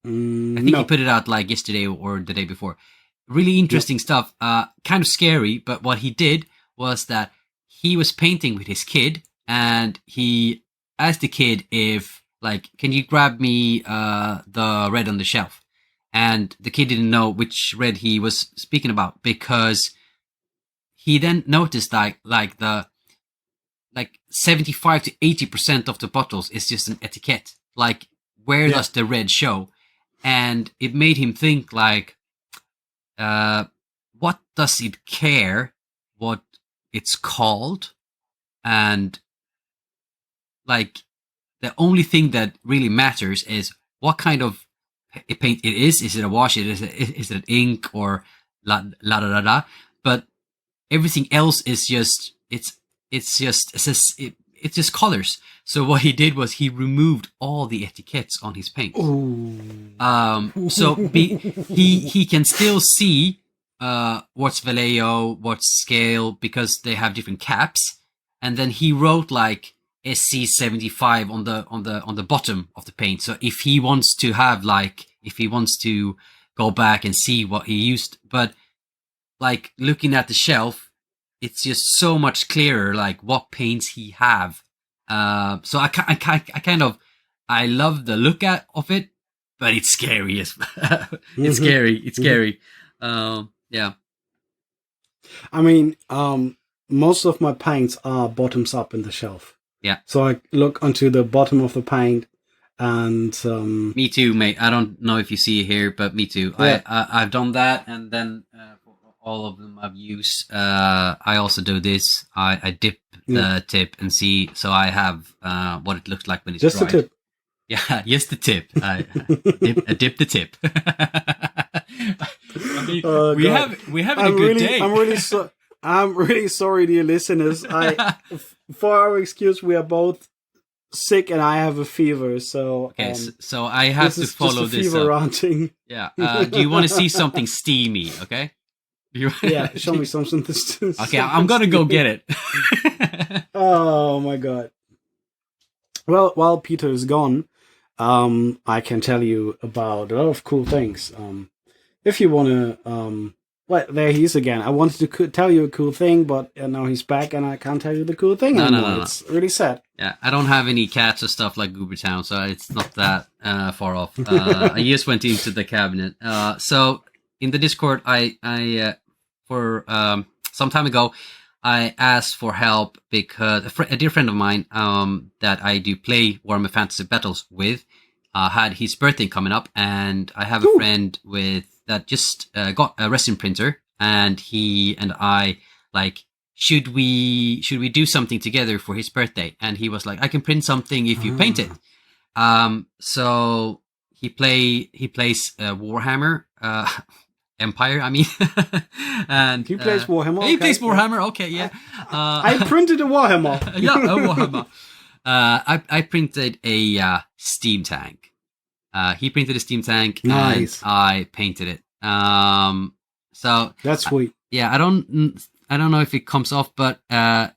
I think he put it out like yesterday or the day before. Really interesting stuff. Kind of scary, but what he did was that he was painting with his kid, and he asked the kid if, like, can you grab me the red on the shelf? And the kid didn't know which red he was speaking about, because he then noticed like 75 to 80% of the bottles is just an etiquette. Like, where does the red show? And it made him think like, what does it care what it's called? And like, the only thing that really matters is what kind of paint it is. Is it a wash? Is it an ink or la la la la? But everything else is just it's just colors. So what he did was he removed all the etiquettes on his paint. So he can still see what's Vallejo, what's scale, because they have different caps. And then he wrote like SC75 on the bottom of the paint. So if he wants to go back and see what he used, but like looking at the shelf, it's just so much clearer, like what paints he have. So I love the look of it, but it's scary. It's scary. It's scary. Yeah. I mean, most of my paints are bottoms up in the shelf. Yeah. So I look onto the bottom of the paint, and me too, mate. I don't know if you see it here, but me too. Yeah. I've done that, and then for all of them I've used. I also do this. I dip the tip and see. So I have what it looks like when it's just dried. The tip. Yeah, just the tip. I dip the tip. I mean, we're having a good day. I'm really sorry, dear listeners. For our excuse, we are both sick, and I have a fever. So okay, so I have to follow this. Fever ranting. Yeah. Do you want to see something steamy? Okay. Yeah, show me something. Okay, I'm gonna go get it. Oh my god. Well, while Peter is gone, I can tell you about a lot of cool things. If you want to, well, there he is again. I wanted to tell you a cool thing, but now he's back, and I can't tell you the cool thing anymore. No. It's really sad. Yeah, I don't have any cats or stuff like Goobertown, so it's not that far off. I just went into the cabinet. So in the Discord, I for some time ago, I asked for help because a dear friend of mine that I do play Warhammer Fantasy Battles with had his birthday coming up, and I have a friend that just got a resin printer, and he and I like, should we do something together for his birthday? And he was like, I can print something if you paint it. So he plays Warhammer Empire, I mean. And he plays Warhammer. He plays Warhammer. Okay, yeah. I printed a Warhammer. Yeah, a Warhammer. I printed a steam tank. He printed a steam tank, nice. And I painted it. So that's sweet. Yeah, I don't know if it comes off, but I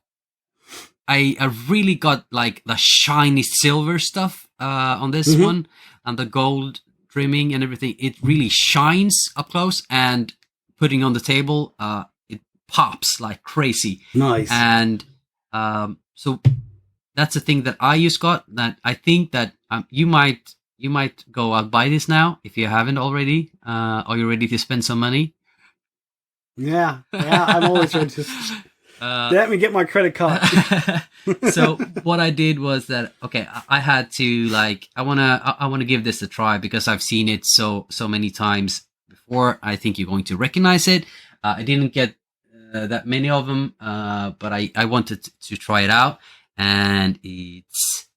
really got like the shiny silver stuff on this one, and the gold trimming and everything. It really shines up close, and putting on the table, it pops like crazy. Nice. And so that's the thing that I just got. That I think that you might go out buy this now if you haven't already. Are you ready to spend some money? Yeah, I'm always ready to. Let me get my credit card. So what I did was that, okay, I had to like, I wanna give this a try because I've seen it so many times before. I think you're going to recognize it. I didn't get that many of them, but I wanted to try it out, and it's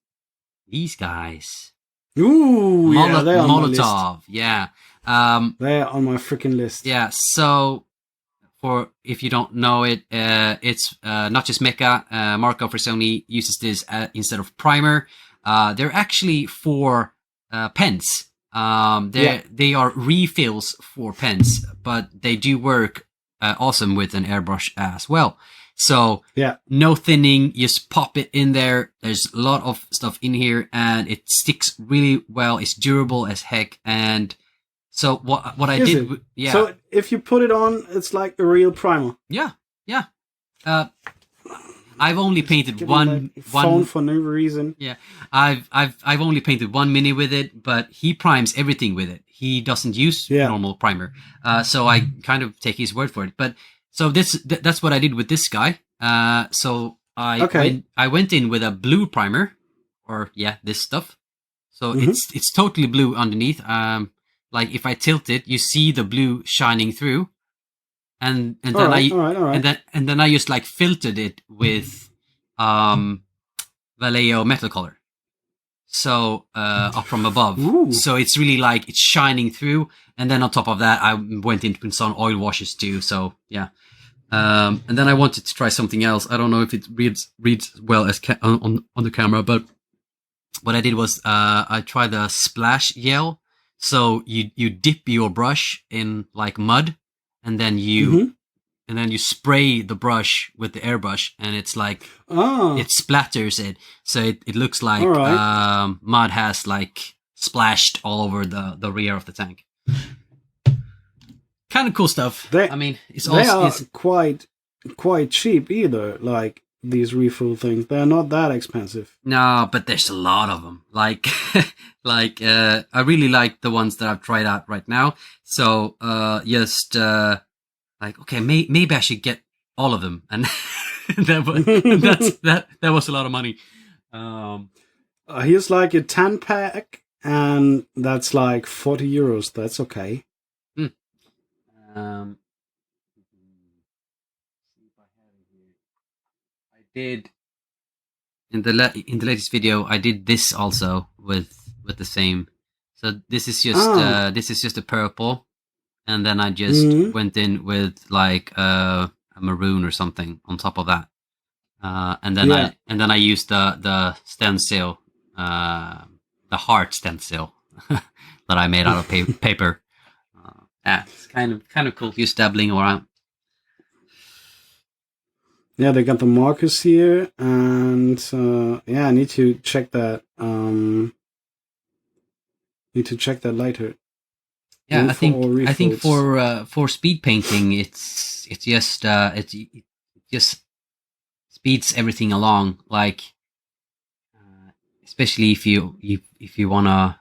these guys. Ooh, yeah, they're on my list. Molotov, yeah. They're on my freaking list. Yeah, so for if you don't know it, it's not just mecha. Marco Frisoni uses this instead of primer. They're actually for pens. They are refills for pens, but they do work awesome with an airbrush as well. So no thinning, just pop it in there. There's a lot of stuff in here, and it sticks really well. It's durable as heck. And so what I did, yeah. So if you put it on, it's like a real primer. Yeah. I've only painted one for no reason. Yeah, I've only painted one mini with it, but he primes everything with it. He doesn't use normal primer, so I kind of take his word for it. But so that's what I did with this guy. So I went in with a blue primer, or this stuff. So it's totally blue underneath. Like if I tilt it, you see the blue shining through. And then all right. and then I just like filtered it with Vallejo metal color. So up from above. Ooh. So it's really like it's shining through. And then on top of that, I went into some oil washes too. So yeah. And then I wanted to try something else. I don't know if it reads well as on the camera, but what I did was I tried the splash gel. So you dip your brush in like mud. And then you spray the brush with the airbrush, and it's like it splatters it, so it looks like mud has like splashed all over the rear of the tank. Kind of cool stuff. I mean, it's quite cheap either. Like these refill things, they're not that expensive. No, but there's a lot of them. Like I really like the ones that I've tried out right now. So like, okay, maybe I should get all of them, and that was a lot of money. Here's like a 10-pack, and that's like 40 euros. That's okay. I did in the latest video. I did this also with the same. So this is just a purple, and then I just went in with like a maroon or something on top of that, and then I used the stencil, the heart stencil that I made out of paper. It's kind of cool, just dabbling around. Yeah, they got the markers here, and yeah, I need to check that. Need to check that later. Yeah, One for all I think refills. for speed painting, it just speeds everything along. Like especially if you wanna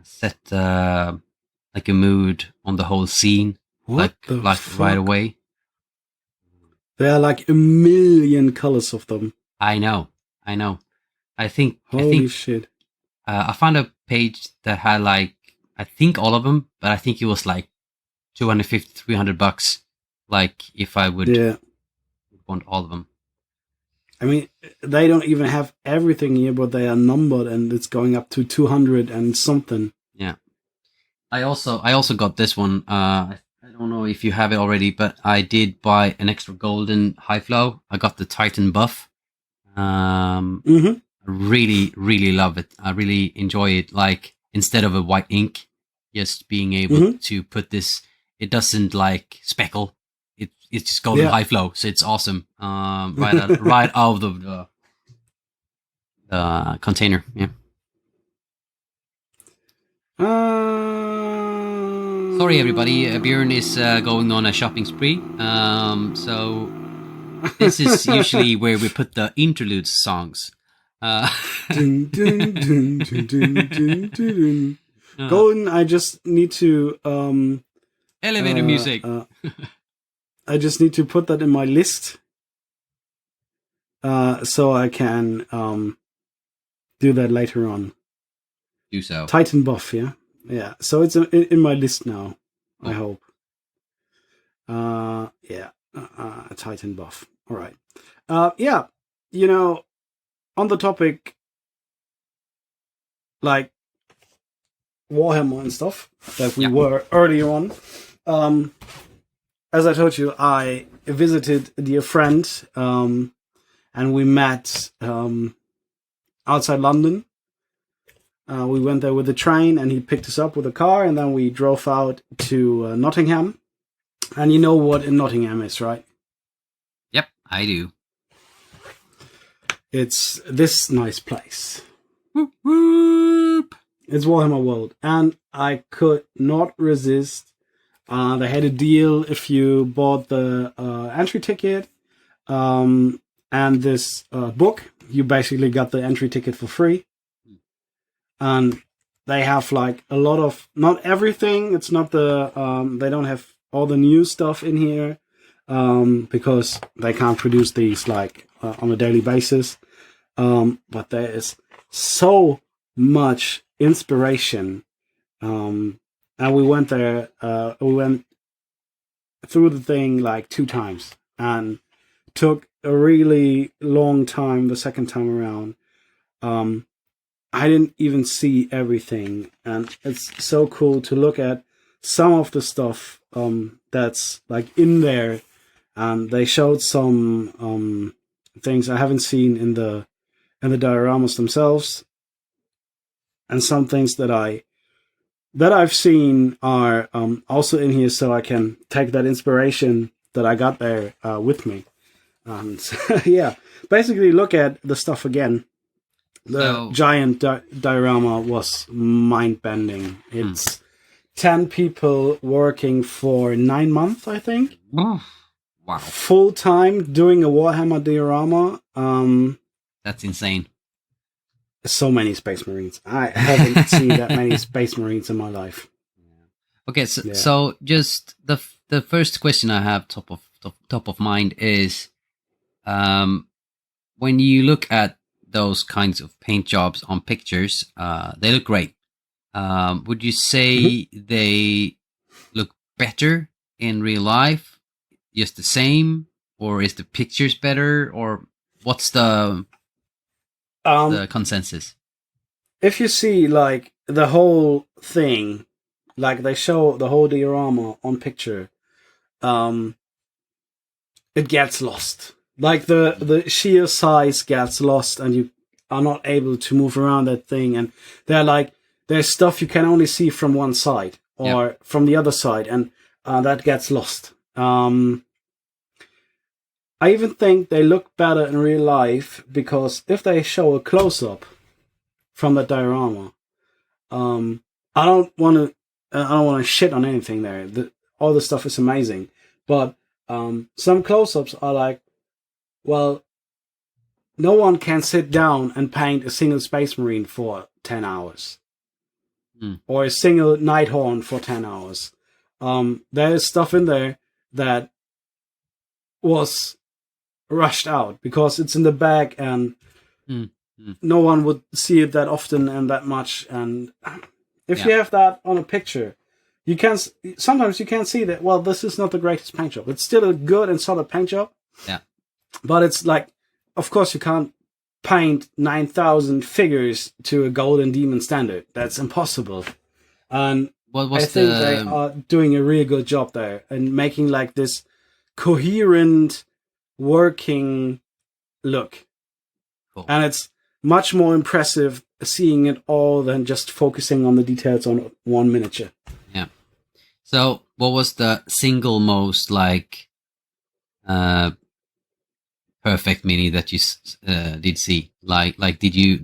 set like a mood on the whole scene, What the like right fuck? away. There are like a million colors of them. I know, I know. I Holy think shit. I found a page that had like I think all of them, but I think it was like 250 $300. Like if I would Yeah. want all of them. I mean, they don't even have everything here, but they are numbered, and it's going up to 200 and something. Yeah. I also got this one. I don't know if you have it already, but I did buy an extra golden high flow. I got the Titan buff. Mm-hmm. I really love it. I really enjoy it. Like instead of a white ink, just being able Mm-hmm. to put this, it doesn't like speckle. It's just golden Yeah. high flow, so it's awesome. Right out of the container. Yeah. Sorry, everybody. Björn is going on a shopping spree. So this is usually where we put the interlude songs. Dun, dun, dun, dun, dun, dun, dun. Golden, I just need to elevator music. I just need to put that in my list, so I can do that later on. Do so. Titan buff, yeah. So it's in my list now. I hope. Yeah. Titan buff. All right. Yeah. You know, on the topic, like Warhammer and stuff that we were earlier on. As I told you, I visited a dear friend, and we met outside London. We went there with the train, and he picked us up with a car, and then we drove out to Nottingham. And you know what in Nottingham is, right? Yep, I do. It's this nice place. Whoop, whoop. It's Warhammer World, and I could not resist. They had a deal if you bought the entry ticket and this book. You basically got the entry ticket for free. And they have like a lot of, not everything. It's not the they don't have all the new stuff in here because they can't produce these like on a daily basis. But there is so much inspiration. And we went there, we went through the thing like 2 times and took a really long time the second time around. I didn't even see everything, and it's so cool to look at some of the stuff that's like in there. And they showed some things I haven't seen in the dioramas themselves, and some things that I've seen are also in here, so I can take that inspiration that I got there with me. And yeah, basically look at the stuff again. The giant diorama was mind-bending. It's 10 people working for 9 months, I think. Wow. Full-time doing a Warhammer diorama. That's insane. So many Space Marines. I haven't seen that many Space Marines in my life. Okay, so just the first question I have top of mind is, when you look at those kinds of paint jobs on pictures, they look great. Would you say they look better in real life? Just the same, or is the pictures better, or what's the consensus? If you see like the whole thing, like they show the whole diorama on picture, it gets lost. Like the sheer size gets lost, and you are not able to move around that thing. And there's stuff you can only see from one side or from the other side, and that gets lost. I I even think they look better in real life because if they show a close-up from the diorama, I don't want to shit on anything there. All the stuff is amazing, but some close-ups are like, well, no one can sit down and paint a single Space Marine for 10 hours. Or a single Nighthorn for 10 hours. There's stuff in there that was rushed out because it's in the bag and no one would see it that often and that much. And if you have that on a picture, sometimes you can't see that, well, this is not the greatest paint job. It's still a good and solid paint job. Yeah. But it's like, of course, you can't paint 9,000 figures to a golden demon standard. That's impossible. And I think they are doing a really good job there and making like this coherent, working look. Cool. And it's much more impressive seeing it all than just focusing on the details on one miniature. Yeah. So what was the single most like perfect mini that you did see? Like did you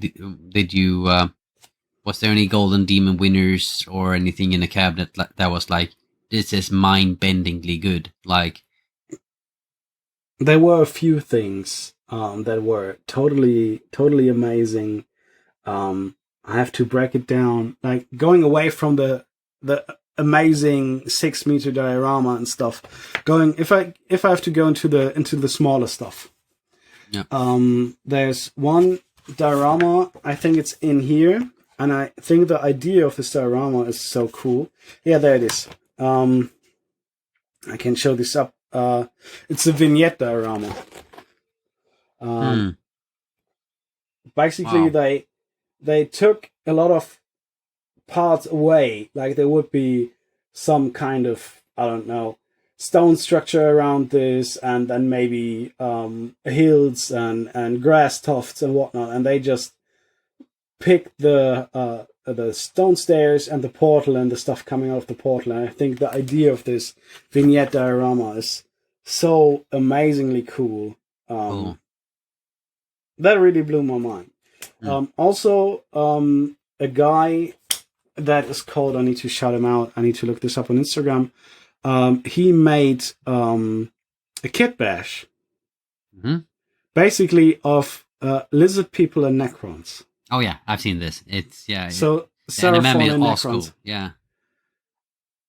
was there any golden demon winners or anything in the cabinet that was like, this is mind-bendingly good? Like, there were a few things that were totally amazing. I have to break it down, like going away from the amazing 6-meter diorama and stuff. If I have to go into the smaller stuff. Yeah. There's one diorama, I think it's in here, and I think the idea of this diorama is so cool. Yeah, there it is. I can show this up. It's a vignette diorama. Basically, wow. They took a lot of parts away, like there would be some kind of, I don't know, stone structure around this, and then maybe hills and grass tufts and whatnot, and they just picked the stone stairs and the portal and the stuff coming out of the portal. And I think the idea of this vignette diorama is so amazingly cool. That really blew my mind. Also, a guy that is called, I need to shout him out, I need to look this up on Instagram. He made a kit bash, basically of lizard people and Necrons. Oh yeah, I've seen this. It's so Seraphon and Necrons. Cool. Yeah.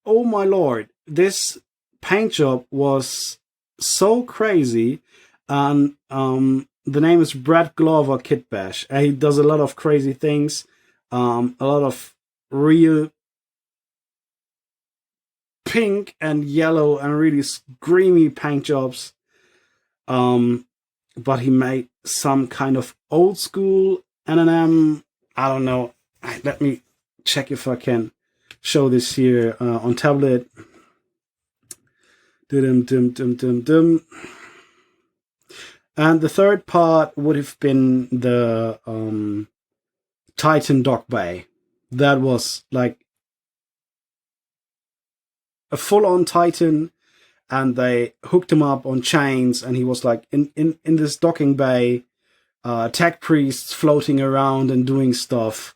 Oh my lord, this paint job was so crazy, and the name is Brad Glover Kit Bash. He does a lot of crazy things, a lot of real pink and yellow and really screamy paint jobs. But he made some kind of old school NM. I don't know. Let me check if I can show this here on tablet. And the third part would have been the Titan Dock Bay. That was like a full-on Titan, and they hooked him up on chains, and he was like in this docking bay, tech priests floating around and doing stuff.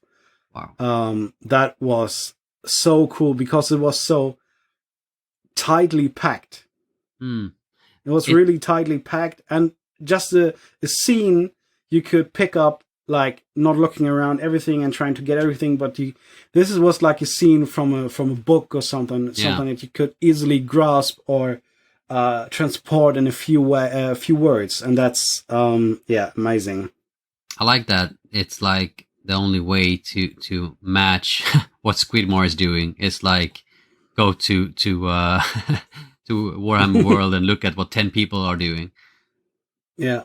Wow. That was so cool because it was so tightly packed. It was really tightly packed, and just a scene you could pick up, like not looking around everything and trying to get everything, but this was like a scene from a book or something that you could easily grasp or transport in a few words, and that's amazing. I like that. It's like the only way to match what Squidmore is doing is like go to Warhammer World and look at what 10 people are doing. Yeah.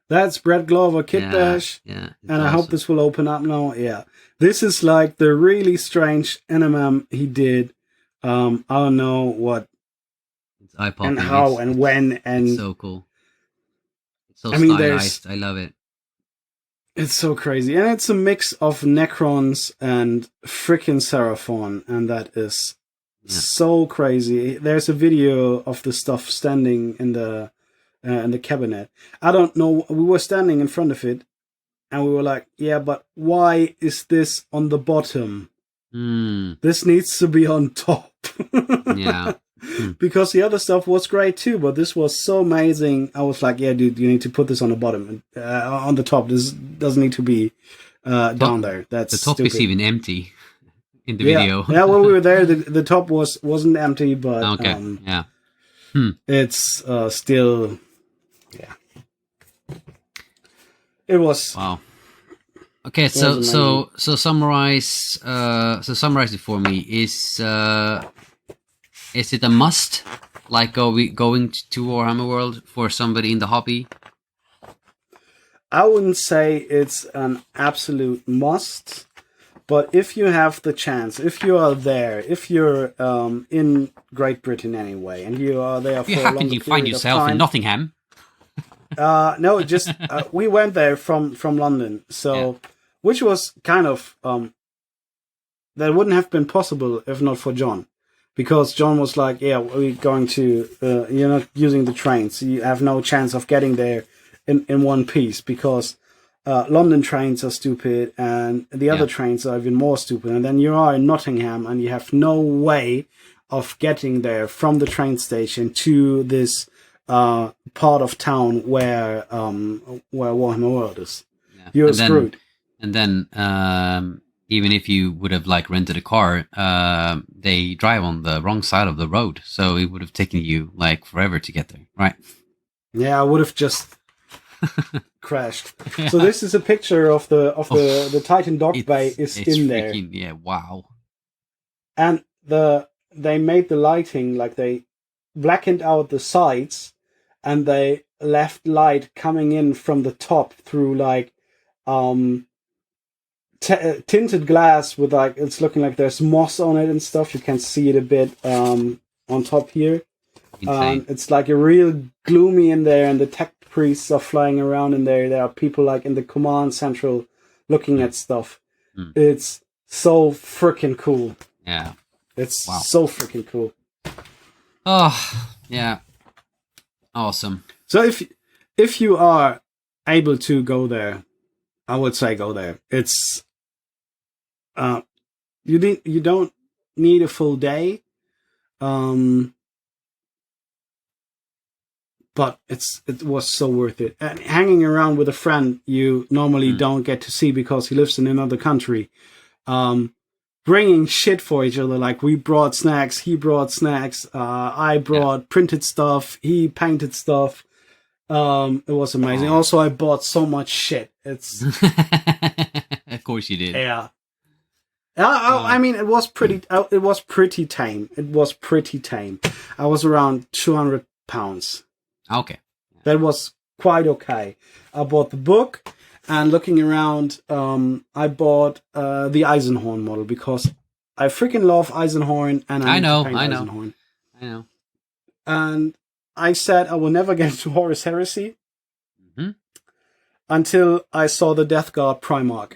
That's Brad Glover Kit Bash. Yeah. And awesome. I hope this will open up now. Yeah. This is like the really strange NMM he did. I don't know what it's eye-popping. And how and when. And it's so cool. It's so stylized. I love it. It's so crazy. And it's a mix of Necrons and frickin' Seraphon. And that is so crazy. There's a video of the stuff standing in the in the cabinet. I don't know. We were standing in front of it, and we were like, "Yeah, but why is this on the bottom? This needs to be on top." Yeah. Because the other stuff was great too, but this was so amazing. I was like, "Yeah, dude, you need to put this on the bottom, on the top. This doesn't need to be down there. That's the top stupid." is even empty in the video. Yeah, when we were there, the top wasn't empty, but Okay. Yeah. it's still, yeah. It was Wow. Okay, so summarize it for me. Is it a must, like going to Warhammer World for somebody in the hobby? I wouldn't say it's an absolute must, but if you have the chance, if you are there, if you're in Great Britain anyway, and you are there for a longer period of time, find yourself in Nottingham. No, just we went there from London, so which was kind of that wouldn't have been possible if not for John, because John was like, "Yeah, we're going to you're not using the trains, you have no chance of getting there in one piece because London trains are stupid and the other trains are even more stupid, and then you are in Nottingham and you have no way of getting there from the train station to this." Part of town where Warhammer World is. Yeah. You're screwed. And then even if you would have like rented a car, they drive on the wrong side of the road, so it would have taken you like forever to get there, right? Yeah, I would have just crashed. Yeah. So this is a picture of the Titan dock bay is in there. Yeah, wow. And they made the lighting like they blackened out the sides. And they left light coming in from the top through like tinted glass with like it's looking like there's moss on it and stuff. You can see it a bit on top here. It's like a real gloomy in there, and the tech priests are flying around in there. There are people like in the command central looking at stuff. It's so freaking cool. Yeah, it's so freaking cool. Oh yeah. Awesome. So if you are able to go there, I would say go there. It's you don't need a full day, but it was so worth it. And hanging around with a friend you normally don't get to see because he lives in another country. Bringing shit for each other, like we brought snacks, he brought snacks, I brought printed stuff, he painted stuff. It was amazing. Also, I bought so much shit. It's of course you did. Yeah. I mean, it was pretty. It was pretty tame. It was pretty tame. I was around 200 pounds. Okay. That was quite okay. I bought the book. And looking around, I bought the Eisenhorn model because I freaking love Eisenhorn, and I know. Eisenhorn. I know. And I said I will never get into Horus Heresy until I saw the Death Guard Primarch.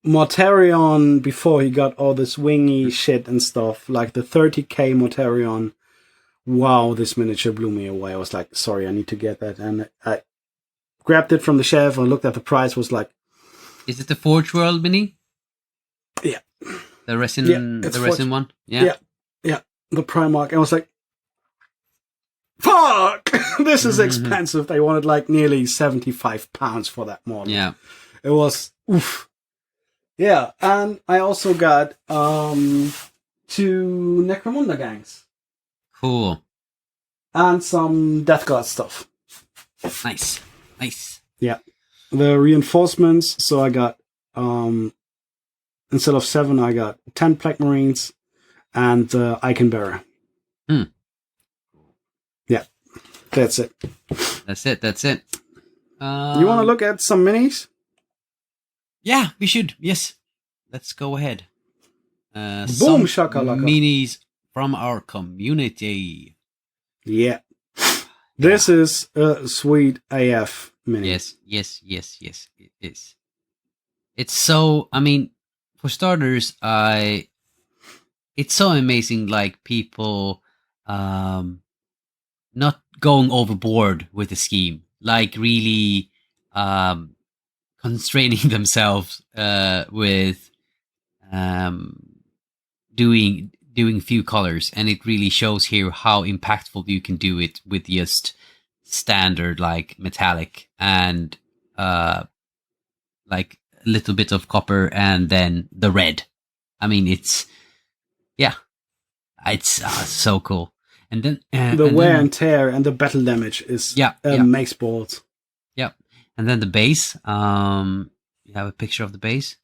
Mortarion, before he got all this wingy shit and stuff, like the 30k Mortarion. Wow, this miniature blew me away. I was like, sorry, I need to get that. And I grabbed it from the shelf and looked at the price, was like... Is it the Forge World mini? Yeah. The resin one? Yeah. Yeah. The Primarch. I was like, fuck! This is expensive. They wanted like nearly £75 for that model. Yeah. It was... oof. Yeah, and I also got 2 Necromunda gangs. Cool. And some Death Guard stuff. Nice. Yeah. The reinforcements, so I got, instead of 7, I got 10 Plague Marines and Icon Bearer. Yeah. That's it. That's it. You want to look at some minis? Yeah, we should. Yes. Let's go ahead. Boom shakalaka. Minis from our community. Yeah. This is a sweet AF mini. Yes. It is. It's so, I mean, for starters, it's so amazing, like people not going overboard with the scheme, like really constraining themselves with doing few colors, and it really shows here how impactful you can do it with just standard like metallic and like a little bit of copper and then the red. I mean, it's so cool. And then the wear and tear and the battle damage is makes balls. Yeah, and then the base. You have a picture of the base.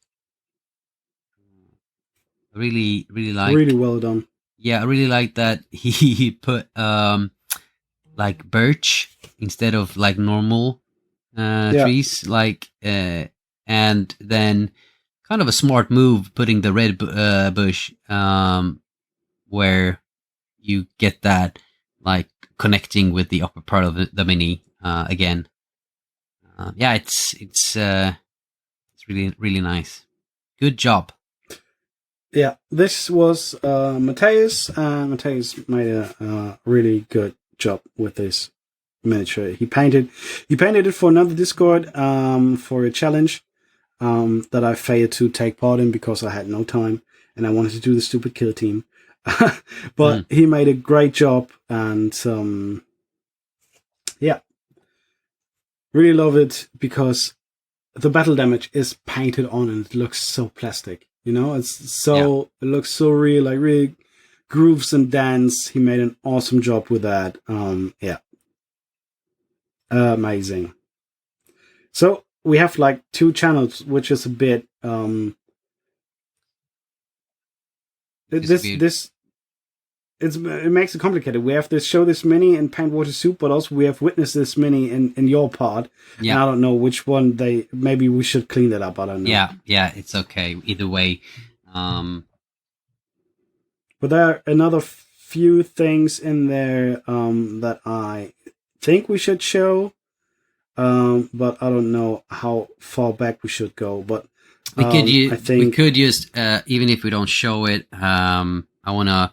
Really like. Really well done. Yeah, I really like that he put like birch instead of like normal trees, like and then kind of a smart move putting the red bush where you get that like connecting with the upper part of the mini again. It's really nice. Good job. Yeah, this was Mateus, and Mateus made a really good job with this miniature. He painted it for another Discord for a challenge that I failed to take part in because I had no time and I wanted to do the stupid kill team. But he made a great job, and really love it because the battle damage is painted on and it looks so plastic. You know, it looks so real, like really grooves and dance. He made an awesome job with that. Amazing. So we have like 2 channels, which is a bit it makes it complicated. We have to show this mini in PaintWater Soup, but also we have witnessed this mini in your part. Yeah. And I don't know which one maybe we should clean that up. I don't know. Yeah, it's okay. Either way. But there are another few things in there that I think we should show. But I don't know how far back we should go. But we could just even if we don't show it, I wanna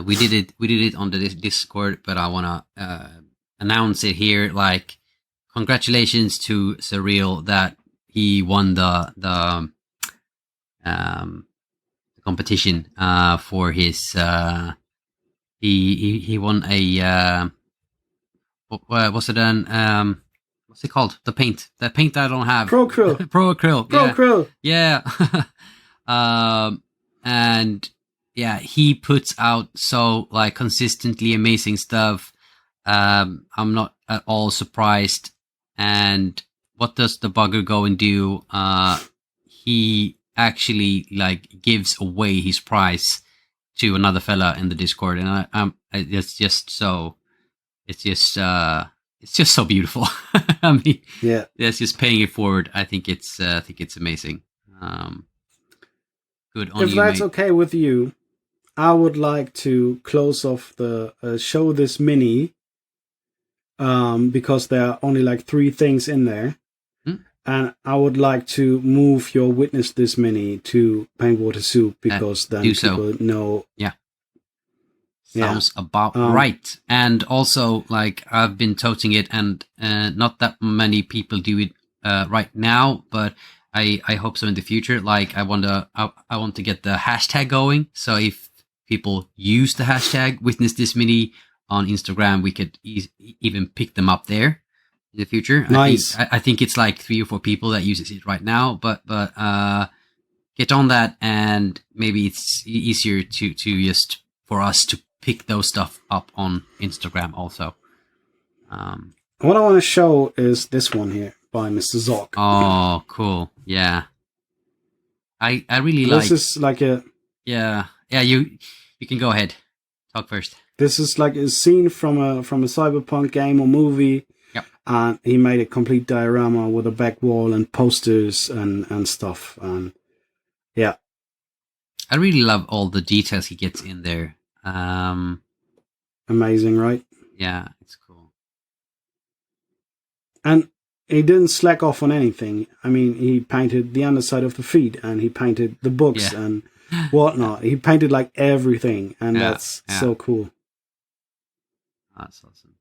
we did it on the Discord, but I wanna announce it here. Like, congratulations to Surreal that he won the competition for his he won a what was it then what's it called, the paint that I don't have, Pro Krill. Yeah. And yeah, he puts out so like consistently amazing stuff. I'm not at all surprised. And what does the bugger go and do? He actually like gives away his prize to another fella in the Discord, and it's just so beautiful. I mean, yeah, it's just paying it forward. I think it's amazing. Good on you. If that's okay with you, I would like to close off the show this mini because there are only like 3 things in there. And I would like to move your Witness This mini to PaintWater Soup because then people know. Yeah. Sounds about right. And also, like, I've been toting it, and not that many people do it right now, but I hope so in the future. Like, I want to get the hashtag going. So if people use the hashtag Witness This Mini on Instagram, we could even pick them up there in the future. Nice. I think it's like 3 or 4 people that uses it right now, but get on that, and maybe it's easier to just for us to pick those stuff up on Instagram also. What I want to show is this one here by Mr. Zork. Oh, cool. Yeah. I really like... This is like a... Yeah, you can go ahead. Talk first. This is like a scene from a cyberpunk game or movie. Yep. And he made a complete diorama with a back wall and posters and stuff. And yeah. I really love all the details he gets in there. Amazing, right? Yeah, it's cool. And he didn't slack off on anything. I mean, he painted the underside of the feet, and he painted the books and whatnot. He painted like everything, and that's so cool. That's awesome.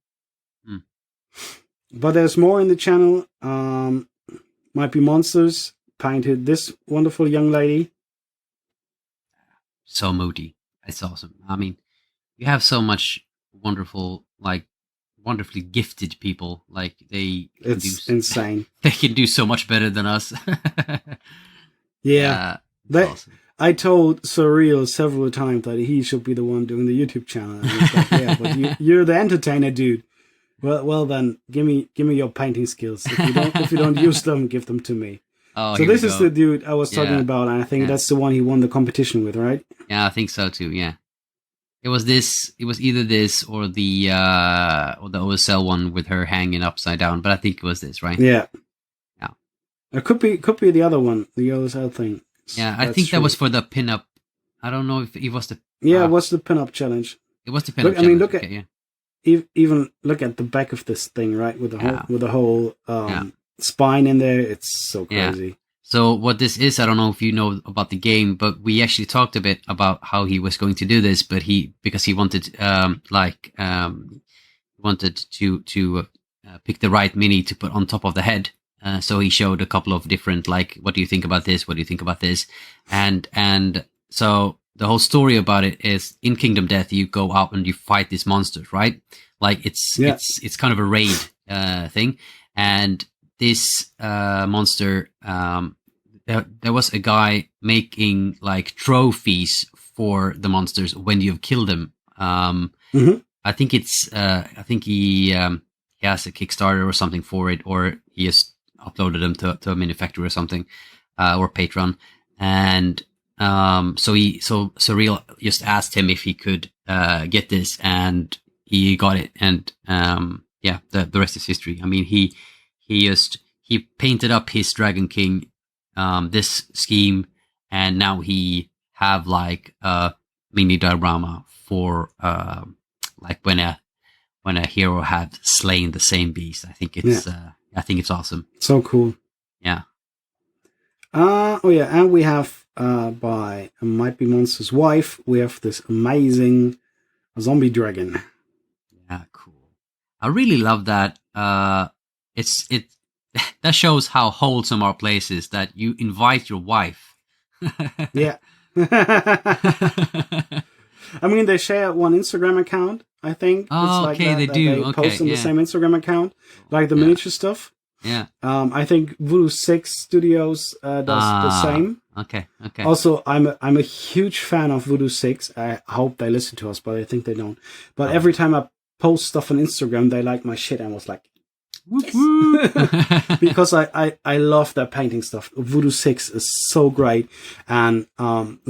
Mm. But there's more in the channel. Might be Monsters painted this wonderful young lady. So moody. It's awesome. I mean, you have so much wonderful, like wonderfully gifted people. Like It's insane. They can do so much better than us. Yeah. Awesome. I told Surreal several times that he should be the one doing the YouTube channel. And he's like, yeah, but you're the entertainer, dude. Well then, give me your painting skills. If you don't use them, give them to me. Oh, so this is the dude I was talking about, and I think that's the one he won the competition with, right? Yeah, I think so too. Yeah, it was this. It was either this or the OSL one with her hanging upside down. But I think it was this, right? Yeah. Yeah. It could be the other one, the OSL thing. Yeah, I think that was for the pinup. I don't know if it was the. Yeah, it was the pinup challenge. It was the pinup challenge. I mean, look at even look at the back of this thing, right? With the whole spine in there. It's so crazy. Yeah. So what this is, I don't know if you know about the game, but we actually talked a bit about how he was going to do this, but because he wanted wanted to pick the right mini to put on top of the head. So he showed a couple of different, like, what do you think about this? What do you think about this? And so the whole story about it is in Kingdom Death, you go out and you fight these monsters, right? Like it's kind of a raid thing. And this monster, there was a guy making like trophies for the monsters when you've killed them. I think he has a Kickstarter or something for it, or he just uploaded them to a manufacturer or something, or Patreon. And so Surreal just asked him if he could get this, and he got it. And the rest is history. I mean, he painted up his Dragon King, this scheme, and now he have like a mini diorama for like when a hero had slain the same beast. I think it's awesome. So cool. Yeah. And we have by Might Be Monster's wife, we have this amazing zombie dragon. Yeah, cool. I really love that. That shows how wholesome our place is, that you invite your wife. Yeah. I mean, they share one Instagram account, I think. Oh, it's like okay, they do. They post on the same Instagram account, like the miniature stuff. Yeah. I think Voodoo 6 Studios does the same. Okay. Also, I'm a huge fan of Voodoo 6. I hope they listen to us, but I think they don't. But every time I post stuff on Instagram, they like my shit, and I was like, yes. Because I love their painting stuff. Voodoo 6 is so great, and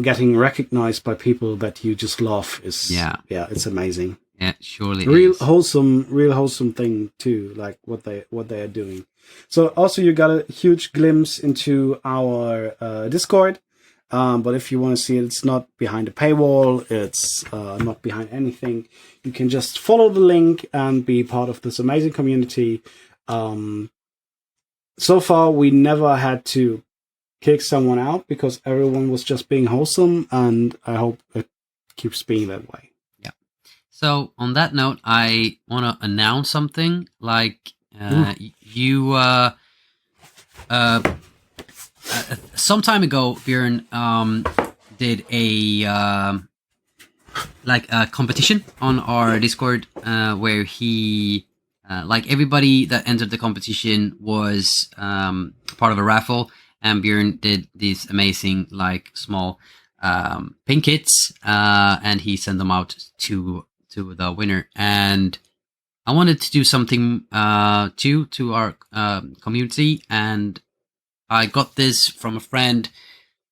getting recognized by people that you just love is it's amazing. Yeah, surely. Real wholesome thing too, like what they are doing. So also you got a huge glimpse into our Discord. But if you want to see it, it's not behind a paywall. It's not behind anything. You can just follow the link and be part of this amazing community. So far, we never had to kick someone out because everyone was just being wholesome, and I hope it keeps being that way. Yeah. So on that note, I want to announce something. Like you, some time ago, Björn did a competition on our Discord where he. Like everybody that entered the competition was part of a raffle, and Björn did these amazing like small paint kits, and he sent them out to the winner. And I wanted to do something to our community, and I got this from a friend,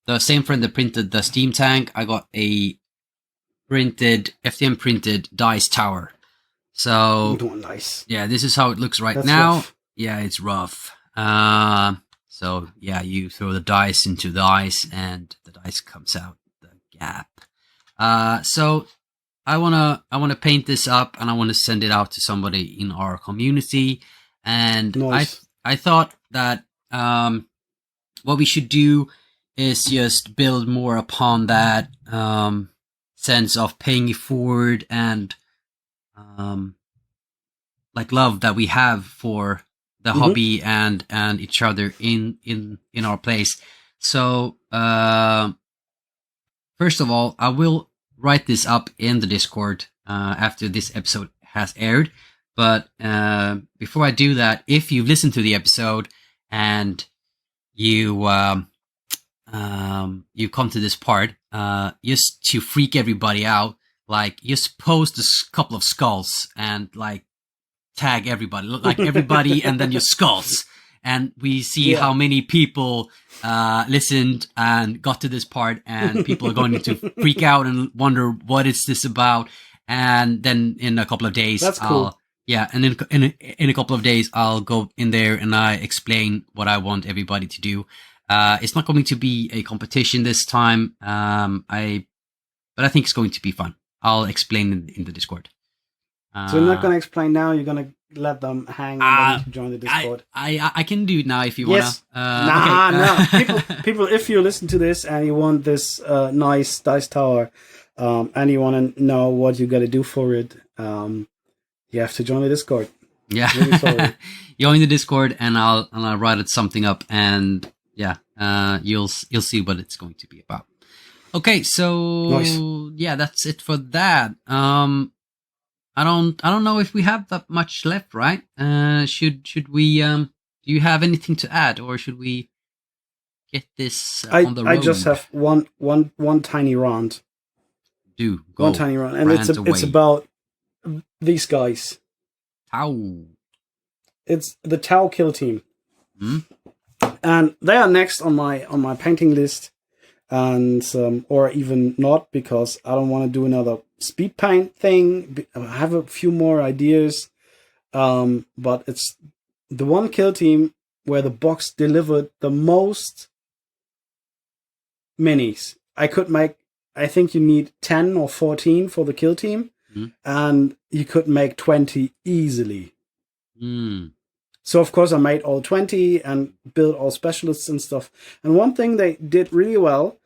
the same friend that printed the Steam Tank. I got a FDM printed dice tower. So nice. Yeah, this is how it looks That's now. Rough. Yeah, it's rough. So yeah, you throw the dice into the ice, and the dice comes out the gap. So I wanna paint this up, and I wanna send it out to somebody in our community. And nice. I thought that what we should do is just build more upon that sense of paying it forward, and like love that we have for the hobby and each other in our place. So first of all, I will write this up in the Discord after this episode has aired. But before I do that, if you've listened to the episode and you you come to this part, just to freak everybody out, like just post a couple of skulls and like tag everybody, like everybody, and then your skulls, and we see how many people listened and got to this part, and people are going to freak out and wonder what is this about. And then in a couple of days, that's cool. And in a couple of days, I'll go in there and I explain what I want everybody to do. It's not going to be a competition this time, but I think it's going to be fun. I'll explain in the Discord. So you're not going to explain now. You're going to let them hang and then join the Discord. I can do it now if you yes. wanna. No. People, if you listen to this and you want this nice dice tower, and you want to know what you got to do for it, you have to join the Discord. Yeah, really sorry. Join the Discord, and I'll write something up, and you'll see what it's going to be about. Okay, so nice. Yeah, that's it for that. I don't know if we have that much left, right? Should we? Do you have anything to add, or should we get this on the road? I just have one tiny rant. Go. One tiny rant, and it's about these guys. Tau. It's the Tau kill team, and they are next on my painting list, and or even not, because I don't want to do another speed paint thing. I have a few more ideas, but it's the one kill team where the box delivered the most minis. I think you need 10 or 14 for the kill team, and you could make 20 easily. So of course I made all 20 and built all specialists and stuff. And one thing they did really well,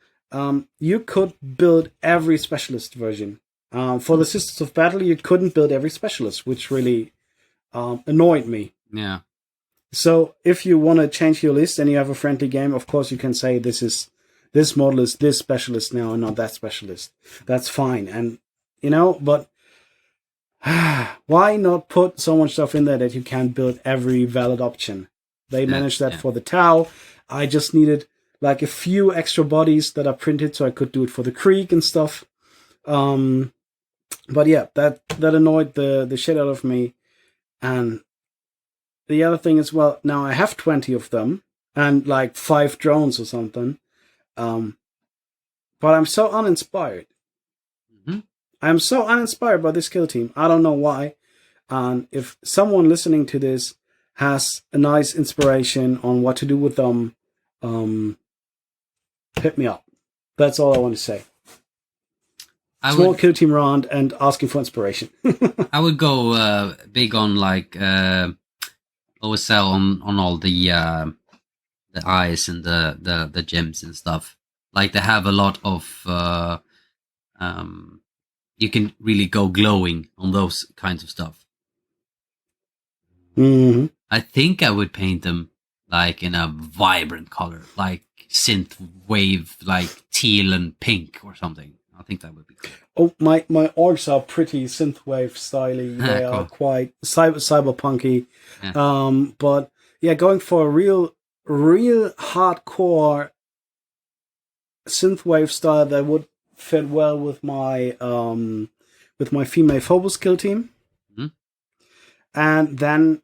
you could build every specialist version. For the Sisters of Battle, you couldn't build every specialist, which really annoyed me. Yeah. So if you want to change your list and you have a friendly game, of course you can say this model is this specialist now and not that specialist. That's fine. And, but why not put so much stuff in there that you can't build every valid option? They managed that for the Tau. I just needed like a few extra bodies that are printed so I could do it for the Creek and stuff. But yeah, that annoyed the shit out of me. And the other thing is, well, now I have 20 of them and like 5 drones or something. But I'm so uninspired. I'm so uninspired by this kill team. I don't know why. And if someone listening to this has a nice inspiration on what to do with them, hit me up. That's all I want to say. Small kill team round and asking for inspiration. I would go big on like OSL on all the eyes and the gems and stuff. Like they have a lot of you can really go glowing on those kinds of stuff. I think I would paint them like in a vibrant color, like synth wave, like teal and pink or something. I think that would be cool. Oh, my orcs are pretty synthwave styly. They cool. Are quite cyberpunky. Yeah. But yeah, going for a real hardcore synthwave style that would fit well with my female Phobos kill team. And then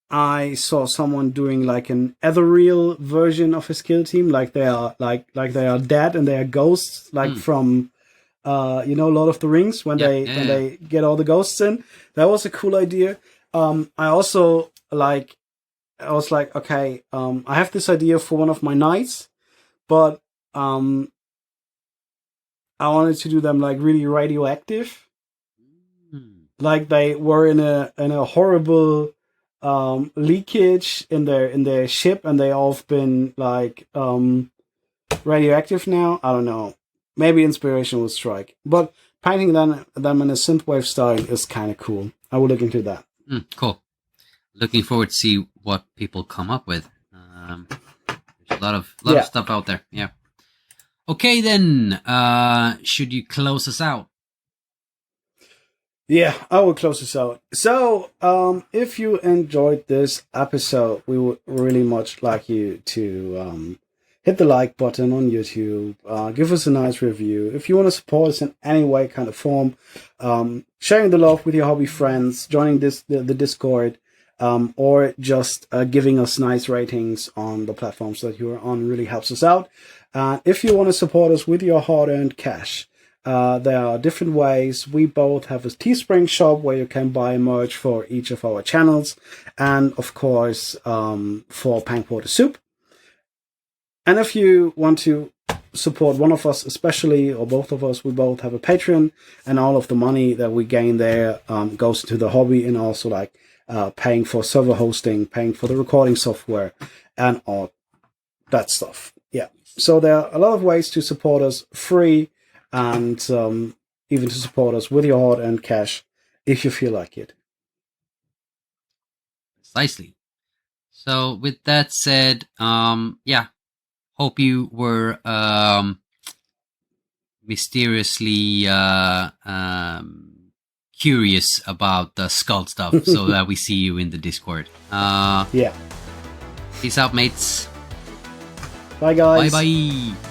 I saw someone doing like an ethereal version of his kill team, like they are they are dead and they are ghosts, like from Lord of the Rings when they get all the ghosts in. That was a cool idea. I also I was like, okay, I have this idea for one of my knights, but I wanted to do them like really radioactive, like they were in a horrible leakage in their ship, and they all have been like radioactive now. I don't know. Maybe inspiration will strike, but painting them in a synthwave style is kind of cool. I will look into that. Cool. looking forward to see what people come up with. There's a lot of stuff out there. Yeah. Okay, then. Should you close us out? Yeah, I will close this out. So, if you enjoyed this episode, we would really much like you to hit the like button on YouTube, give us a nice review. If you want to support us in any way, kind of form, sharing the love with your hobby friends, joining the Discord, or just giving us nice ratings on the platforms that you are on really helps us out. If you want to support us with your hard-earned cash, there are different ways. We both have a Teespring shop where you can buy merch for each of our channels, and of course for PaintWater Soup. And if you want to support one of us especially, or both of us, we both have a Patreon, and all of the money that we gain there goes to the hobby, and also like paying for server hosting, paying for the recording software, and all that stuff. Yeah. So there are a lot of ways to support us free, and even to support us with your hard-earned cash if you feel like it. Precisely. So with that said, hope you were mysteriously curious about the skull stuff, so that we see you in the Discord. Yeah. Peace out, mates. Bye, guys. Bye-bye.